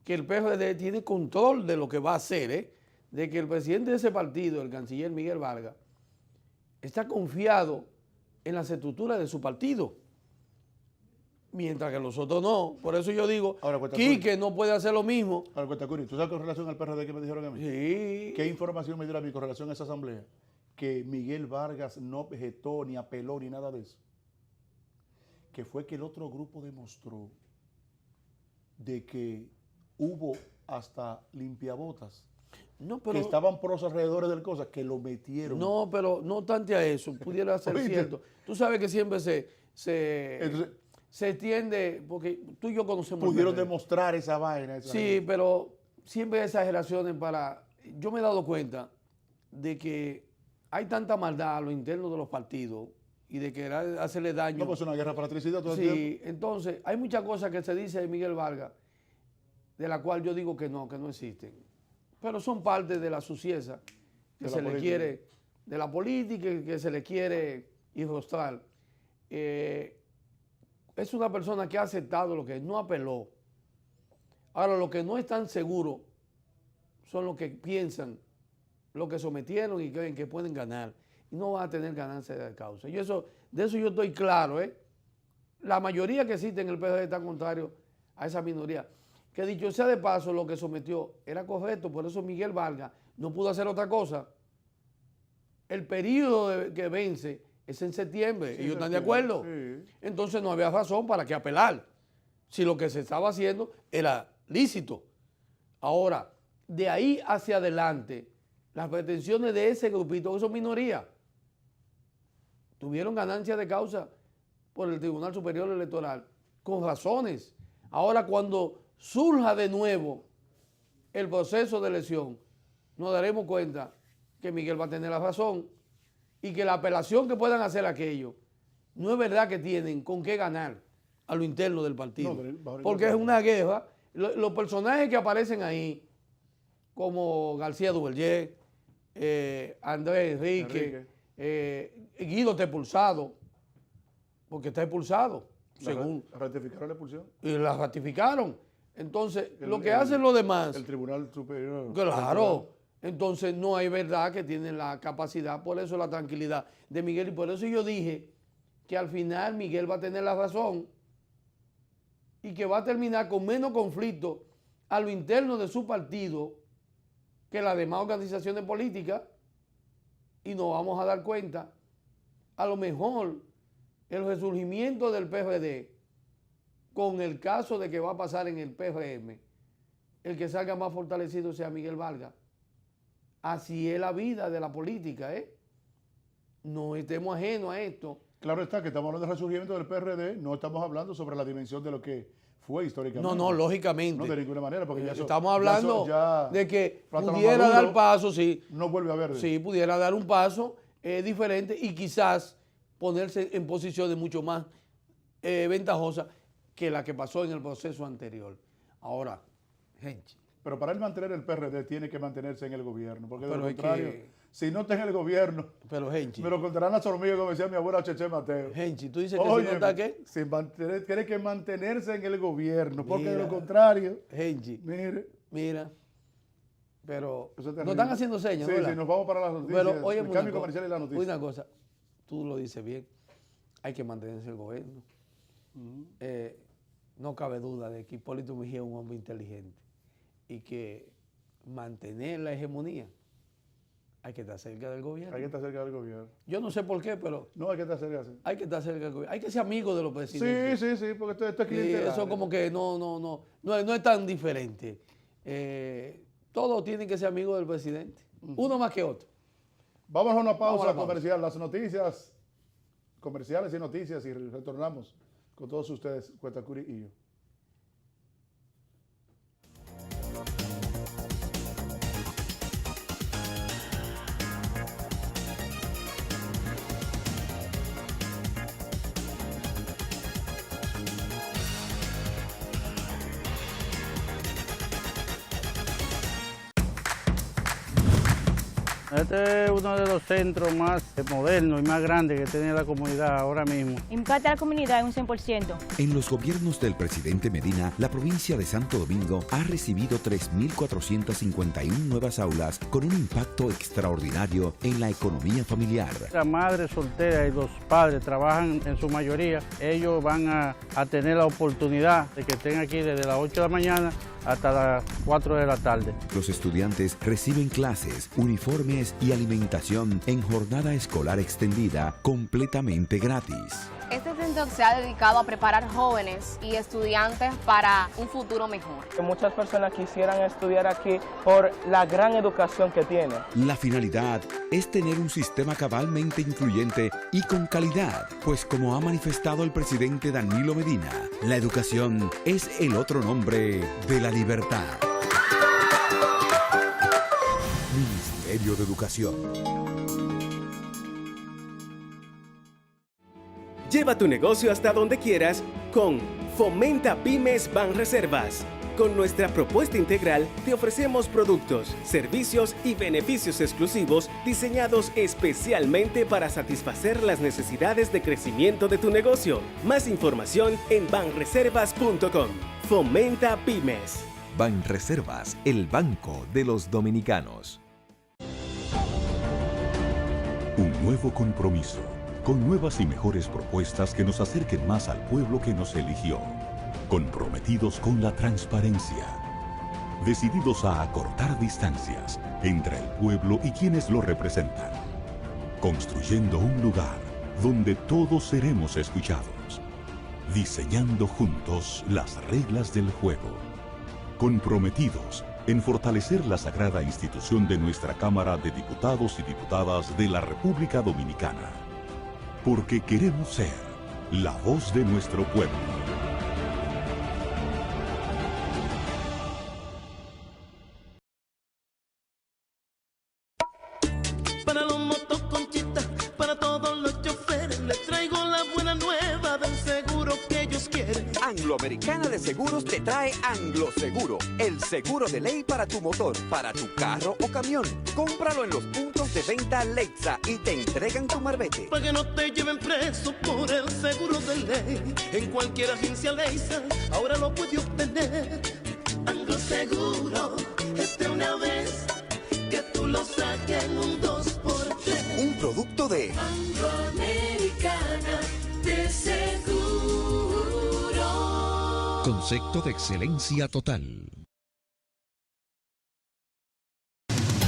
S2: que el PRD tiene control de lo que va a hacer, de que el presidente de ese partido, el canciller Miguel Vargas, está confiado en las estructuras de su partido, mientras que los otros no. Por eso yo digo, Quique no puede hacer lo mismo.
S1: Ahora, Cuentacuri, ¿tú sabes con relación al PRD que me dijeron a mí?
S2: Sí.
S1: ¿Qué información me dieron a mí con relación a esa asamblea? Que Miguel Vargas no objetó, ni apeló, ni nada de eso. Que fue que el otro grupo demostró de que hubo hasta limpiabotas
S2: No, pero,
S1: que estaban por los alrededores del cosa, que lo metieron.
S2: no, pero no tanto a eso, pudiera ser
S1: ¿Oíste?
S2: cierto. Tú sabes que siempre
S1: Entonces,
S2: se tiende, porque tú y yo conocemos.
S1: pudieron
S2: el PRD.
S1: demostrar esa vaina. Esa
S2: Sí,
S1: vaina.
S2: pero siempre hay exageraciones para... Yo me he dado cuenta de que hay tanta maldad a lo interno de los partidos y de querer hacerle daño.
S1: No, pues es una guerra fratricida todo el tiempo.
S2: Sí, entonces hay muchas cosas que se dice de Miguel Vargas, de la cual yo digo que no existen. Pero son parte de la suciedad que
S1: De la
S2: se le
S1: política.
S2: quiere, de la política que se le quiere irrostrar. Es una persona que ha aceptado lo que no apeló. Ahora, los que no están seguros son los que piensan, los que sometieron y creen que pueden ganar. Y no van a tener ganancia de causa. De eso yo estoy claro. La mayoría que existe en el PRD está contrario a esa minoría. Que dicho sea de paso, lo que sometió era correcto. Por eso Miguel Vargas no pudo hacer otra cosa. El periodo que vence es en septiembre.
S1: Sí,
S2: ¿Ellos están de acuerdo?
S1: Sí.
S2: Entonces no había razón para que apelar. Si lo que se estaba haciendo era lícito. Ahora, de ahí hacia adelante, las pretensiones de ese grupito, que son minorías, tuvieron ganancia de causa por el Tribunal Superior Electoral, con razones. Ahora, cuando surja de nuevo el proceso de elección, nos daremos cuenta que Miguel va a tener la razón y que la apelación que puedan hacer aquellos, no es verdad que tienen con qué ganar a lo interno del partido. Porque es una guerra. Los personajes que aparecen ahí, como García Duvergé, Andrés Enrique, Guido está expulsado, porque está expulsado, según...
S1: ¿Ratificaron la expulsión?
S2: Y la ratificaron. Entonces, lo que hacen los demás...
S1: El Tribunal Superior.
S2: Claro. Entonces, no hay verdad que tienen la capacidad, por eso la tranquilidad de Miguel. Y por eso yo dije que al final Miguel va a tener la razón y que va a terminar con menos conflicto a lo interno de su partido que las demás organizaciones políticas, y nos vamos a dar cuenta, a lo mejor el resurgimiento del PRD, con el caso de que va a pasar en el PRM, el que salga más fortalecido sea Miguel Vargas. Así es la vida de la política, No estemos ajenos a esto.
S1: Claro está que estamos hablando del resurgimiento del PRD, no estamos hablando sobre la dimensión de lo que fue históricamente.
S2: No, lógicamente.
S1: No, de ninguna manera, porque ya
S2: estamos hablando de que
S1: Plátano
S2: pudiera
S1: Maduro
S2: dar paso, sí.
S1: No vuelve a ver.
S2: Sí, pudiera dar un paso diferente y quizás ponerse en posiciones mucho más ventajosas que la que pasó en el proceso anterior. Ahora, gente.
S1: Pero para él mantener el PRD tiene que mantenerse en el gobierno, porque de
S2: Pero
S1: lo
S2: es
S1: contrario,
S2: que-
S1: si no está en el gobierno,
S2: Pero, Genchi,
S1: me lo contarán las hormigas, como decía mi abuela Cheche Mateo.
S2: Genchi, tú dices que
S1: Oye,
S2: si no está qué.
S1: tiene que mantenerse en el gobierno, porque de
S2: Mira.
S1: lo contrario,
S2: Genchi,
S1: mire,
S2: mira. Pero
S1: eso es
S2: no
S1: terrible.
S2: están haciendo señas,
S1: Sí,
S2: ¿verdad?
S1: sí, nos vamos para las noticias,
S2: Pero, oye,
S1: el cambio comercial y la noticia.
S2: una cosa, tú lo dices bien, hay que mantenerse el gobierno. No cabe duda de que Hipólito Mejía es un hombre inteligente y que mantener la hegemonía hay que estar cerca del gobierno.
S1: Hay que estar cerca del gobierno.
S2: Yo no sé por qué, pero
S1: No, hay que estar cerca, sí.
S2: hay que estar cerca del gobierno. Hay que ser amigo de los
S1: Sí,
S2: presidentes.
S1: sí, sí, porque esto es
S2: Y
S1: clientelar.
S2: eso como que no es tan diferente. Todos tienen que ser amigos del presidente, uno más que otro.
S1: Vamos a una
S2: Vamos a
S1: pausa
S2: la pausa.
S1: comercial, las noticias comerciales y noticias, y retornamos con todos ustedes, Cuentacuri y yo.
S3: Este es uno de los centros más moderno y más grande que tiene la comunidad ahora mismo.
S4: Impacta a la comunidad en un 100%.
S5: En los gobiernos del presidente Medina, la provincia de Santo Domingo ha recibido 3.451 nuevas aulas con un impacto extraordinario en la economía familiar.
S3: La madre soltera y los padres trabajan en su mayoría. Ellos van a tener la oportunidad de que estén aquí desde las 8 de la mañana hasta las 4 de la tarde.
S5: Los estudiantes reciben clases, uniformes y alimentación en jornada escolar extendida completamente gratis.
S6: Este centro se ha dedicado a preparar jóvenes y estudiantes para un futuro mejor.
S7: Muchas personas quisieran estudiar aquí por la gran educación que tiene.
S5: La finalidad es tener un sistema cabalmente incluyente y con calidad, pues como ha manifestado el presidente Danilo Medina, la educación es el otro nombre de la libertad. Ministerio de Educación.
S8: Lleva tu negocio hasta donde quieras con Fomenta Pymes Banreservas. Con nuestra propuesta integral te ofrecemos productos, servicios y beneficios exclusivos diseñados especialmente para satisfacer las necesidades de crecimiento de tu negocio. Más información en banreservas.com. Fomenta Pymes.
S9: Banreservas, el banco de los dominicanos.
S10: Un nuevo compromiso, con nuevas y mejores propuestas que nos acerquen más al pueblo que nos eligió. Comprometidos con la transparencia. Decididos a acortar distancias entre el pueblo y quienes lo representan. Construyendo un lugar donde todos seremos escuchados. Diseñando juntos las reglas del juego. Comprometidos en fortalecer la sagrada institución de nuestra Cámara de Diputados y Diputadas de la República Dominicana. Porque queremos ser la voz de nuestro pueblo.
S11: Para los motoconchistas, para todos los choferes, les traigo la buena nueva del seguro que ellos quieren.
S12: Angloamericana de Seguros te trae Angloseguro, el seguro de ley para tu motor, para tu carro o camión. Cómpralo en los puntos de venta Lexa y te entregan tu marbete.
S11: Para que no te lleven preso por el seguro de ley. En cualquier agencia Lexa ahora lo puedes obtener. Angloseguro, es de una vez que tú lo saques en un 2x3.
S12: Un producto de
S11: Angloamericana de Seguro.
S5: Concepto de excelencia total.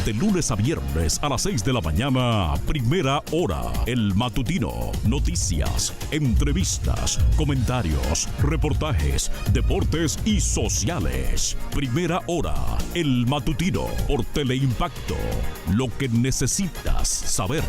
S13: De lunes a viernes a las 6 de la mañana, primera hora, el matutino. Noticias, entrevistas, comentarios, reportajes, deportes y sociales. Primera hora, el matutino por Teleimpacto. Lo que necesitas saber.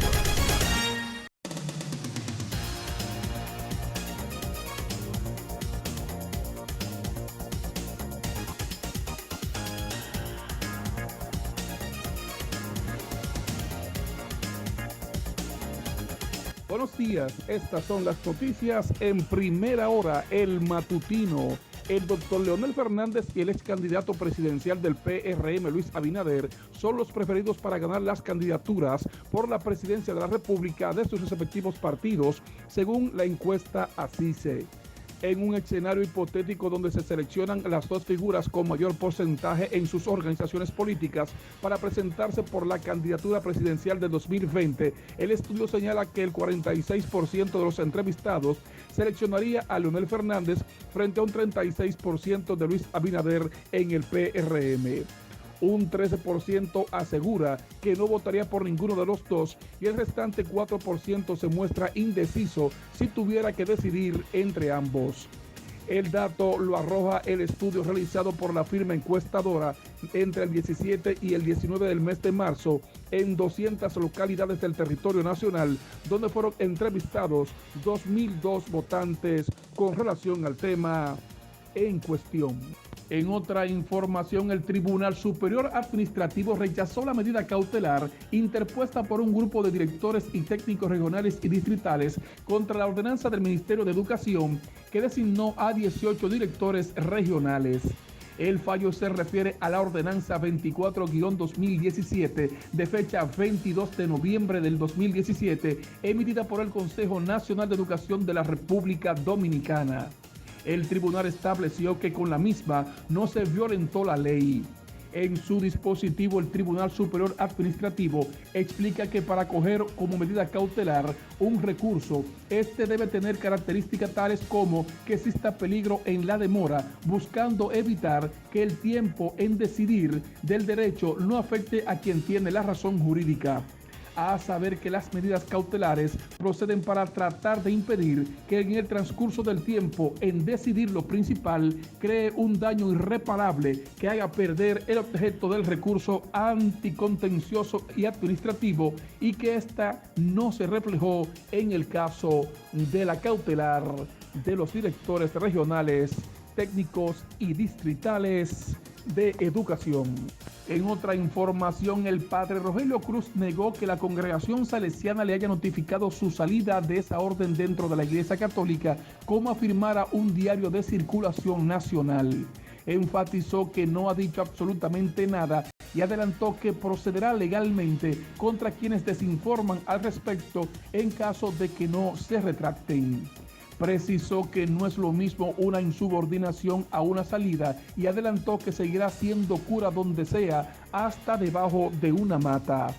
S14: Buenos días, estas son las noticias en primera hora, el matutino. El doctor Leonel Fernández y el ex candidato presidencial del PRM, Luis Abinader, son los preferidos para ganar las candidaturas por la presidencia de la República de sus respectivos partidos, según la encuesta ACICE. En un escenario hipotético donde se seleccionan las dos figuras con mayor porcentaje en sus organizaciones políticas para presentarse por la candidatura presidencial de 2020, el estudio señala que el 46% de los entrevistados seleccionaría a Leonel Fernández frente a un 36% de Luis Abinader en el PRM. Un 13% asegura que no votaría por ninguno de los dos y el restante 4% se muestra indeciso si tuviera que decidir entre ambos. El dato lo arroja el estudio realizado por la firma encuestadora entre el 17 y el 19 del mes de marzo en 200 localidades del territorio nacional, donde fueron entrevistados 2.002 votantes con relación al tema en cuestión. En otra información, el Tribunal Superior Administrativo rechazó la medida cautelar interpuesta por un grupo de directores y técnicos regionales y distritales contra la ordenanza del Ministerio de Educación que designó a 18 directores regionales. El fallo se refiere a la ordenanza 24-2017 de fecha 22 de noviembre del 2017, emitida por el Consejo Nacional de Educación de la República Dominicana. El tribunal estableció que con la misma no se violentó la ley. En su dispositivo, el Tribunal Superior Administrativo explica que para acoger como medida cautelar un recurso, este debe tener características tales como que exista peligro en la demora, buscando evitar que el tiempo en decidir del derecho no afecte a quien tiene la razón jurídica. A saber que las medidas cautelares proceden para tratar de impedir que en el transcurso del tiempo en decidir lo principal cree un daño irreparable que haga perder el objeto del recurso anticontencioso y administrativo y que ésta no se reflejó en el caso de la cautelar de los directores regionales, técnicos y distritales de educación. En otra información, el padre Rogelio Cruz negó que la congregación salesiana le haya notificado su salida de esa orden dentro de la Iglesia Católica, como afirmara un diario de circulación nacional. Enfatizó que no ha dicho absolutamente nada y adelantó que procederá legalmente contra quienes desinforman al respecto en caso de que no se retracten. Precisó que no es lo mismo una insubordinación a una salida y adelantó que seguirá siendo cura donde sea, hasta debajo de una mata.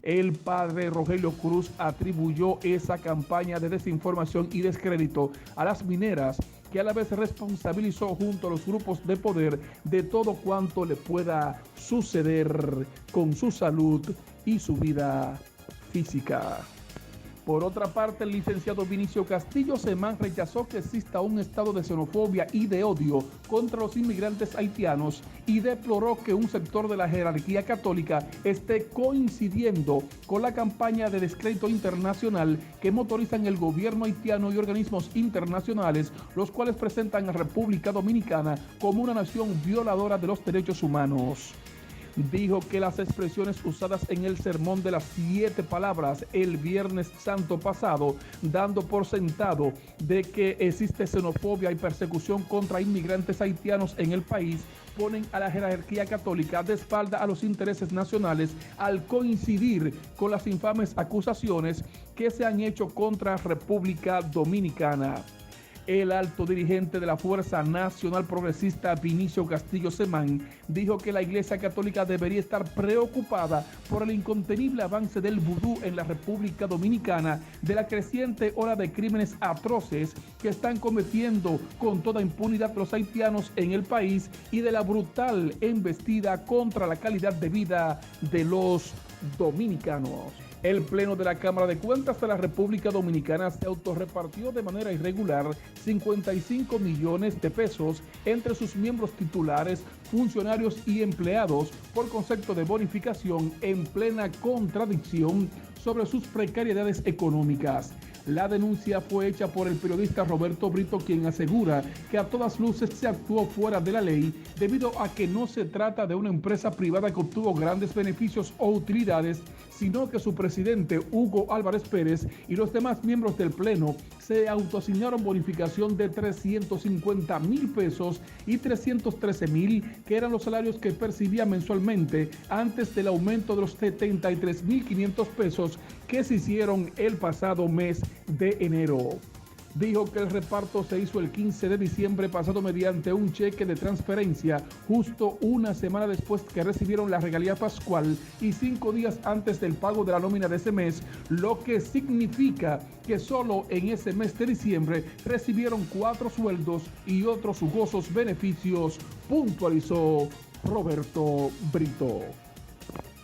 S14: El padre Rogelio Cruz atribuyó esa campaña de desinformación y descrédito a las mineras, que a la vez responsabilizó junto a los grupos de poder de todo cuanto le pueda suceder con su salud y su vida física. Por otra parte, el licenciado Vinicio Castillo Semán rechazó que exista un estado de xenofobia y de odio contra los inmigrantes haitianos y deploró que un sector de la jerarquía católica esté coincidiendo con la campaña de descrédito internacional que motorizan el gobierno haitiano y organismos internacionales, los cuales presentan a República Dominicana como una nación violadora de los derechos humanos. Dijo que las expresiones usadas en el sermón de las 7 palabras el Viernes Santo pasado, dando por sentado de que existe xenofobia y persecución contra inmigrantes haitianos en el país, ponen a la jerarquía católica de espalda a los intereses nacionales al coincidir con las infames acusaciones que se han hecho contra República Dominicana. El alto dirigente de la Fuerza Nacional Progresista, Vinicio Castillo Semán, dijo que la Iglesia Católica debería estar preocupada por el incontenible avance del vudú en la República Dominicana, de la creciente ola de crímenes atroces que están cometiendo con toda impunidad los haitianos en el país y de la brutal embestida contra la calidad de vida de los dominicanos. El Pleno de la Cámara de Cuentas de la República Dominicana se autorrepartió de manera irregular 55 millones de pesos entre sus miembros titulares, funcionarios y empleados por concepto de bonificación en plena contradicción sobre sus precariedades económicas. La denuncia fue hecha por el periodista Roberto Brito, quien asegura que a todas luces se actuó fuera de la ley debido a que no se trata de una empresa privada que obtuvo grandes beneficios o utilidades, sino que su presidente Hugo Álvarez Pérez y los demás miembros del Pleno se autoasignaron bonificación de 350,000 pesos y 313,000, que eran los salarios que percibía mensualmente antes del aumento de los 73,500 pesos que se hicieron el pasado mes de enero. Dijo que el reparto se hizo el 15 de diciembre pasado mediante un cheque de transferencia, justo una semana después que recibieron la regalía pascual y 5 días antes del pago de la nómina de ese mes, lo que significa que solo en ese mes de diciembre recibieron 4 sueldos y otros jugosos beneficios, puntualizó Roberto Brito.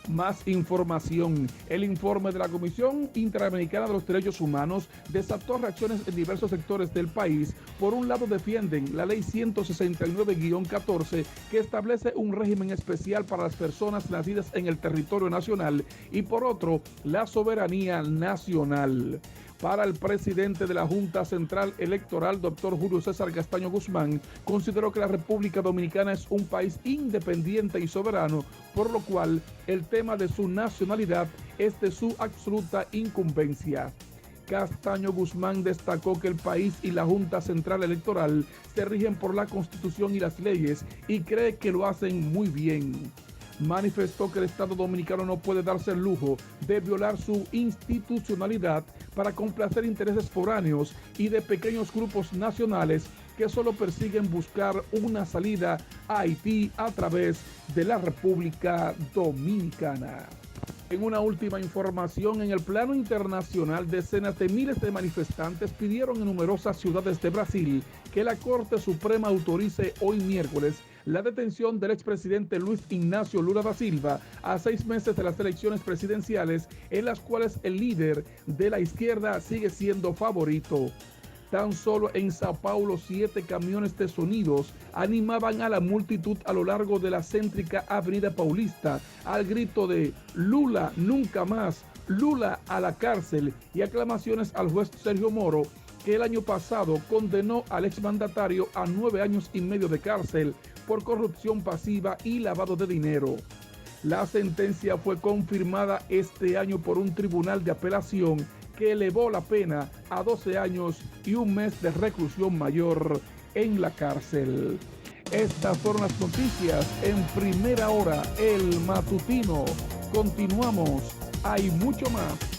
S14: Más información. El informe de la Comisión Interamericana de los Derechos Humanos desató reacciones en diversos sectores del país. Por un lado, defienden la Ley 169-14, que establece un régimen especial para las personas nacidas en el territorio nacional, y por otro, la soberanía nacional. Para el presidente de la Junta Central Electoral, doctor Julio César Castaño Guzmán, consideró que la República Dominicana es un país independiente y soberano, por lo cual el tema de su nacionalidad es de su absoluta incumbencia. Castaño Guzmán destacó que el país y la Junta Central Electoral se rigen por la Constitución y las leyes y cree que lo hacen muy bien. Manifestó que el Estado Dominicano no puede darse el lujo de violar su institucionalidad para complacer intereses foráneos y de pequeños grupos nacionales que solo persiguen buscar una salida a Haití a través de la República Dominicana. En una última información, en el plano internacional, decenas de miles de manifestantes pidieron en numerosas ciudades de Brasil que la Corte Suprema autorice hoy miércoles la detención del expresidente Luis Ignacio Lula da Silva a 6 meses de las elecciones presidenciales en las cuales el líder de la izquierda sigue siendo favorito. Tan solo en Sao Paulo 7 camiones de sonidos animaban a la multitud a lo largo de la céntrica Avenida Paulista al grito de Lula nunca más, Lula a la cárcel y aclamaciones al juez Sergio Moro, que el año pasado condenó al exmandatario a 9 años y medio de cárcel por corrupción pasiva y lavado de dinero. La sentencia fue confirmada este año por un tribunal de apelación que elevó la pena a 12 años y 1 mes de reclusión mayor en la cárcel. Estas fueron las noticias en Primera Hora, el matutino. Continuamos, hay mucho más.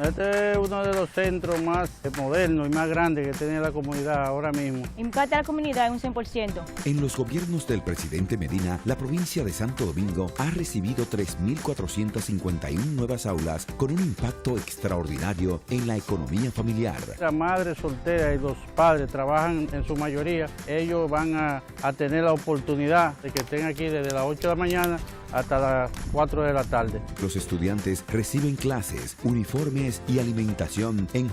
S3: Este es uno de los centros más modernos y más grandes que tiene la comunidad ahora mismo.
S4: Impacta a la comunidad en un 100%.
S5: En los gobiernos del presidente Medina, la provincia de Santo Domingo ha recibido 3.451 nuevas aulas con un impacto extraordinario en la economía familiar.
S3: La madre soltera y los padres trabajan en su mayoría. Ellos van a tener la oportunidad de que estén aquí desde las 8 de la mañana hasta las 4 de la tarde.
S5: Los estudiantes reciben clases, uniformes y alimentación en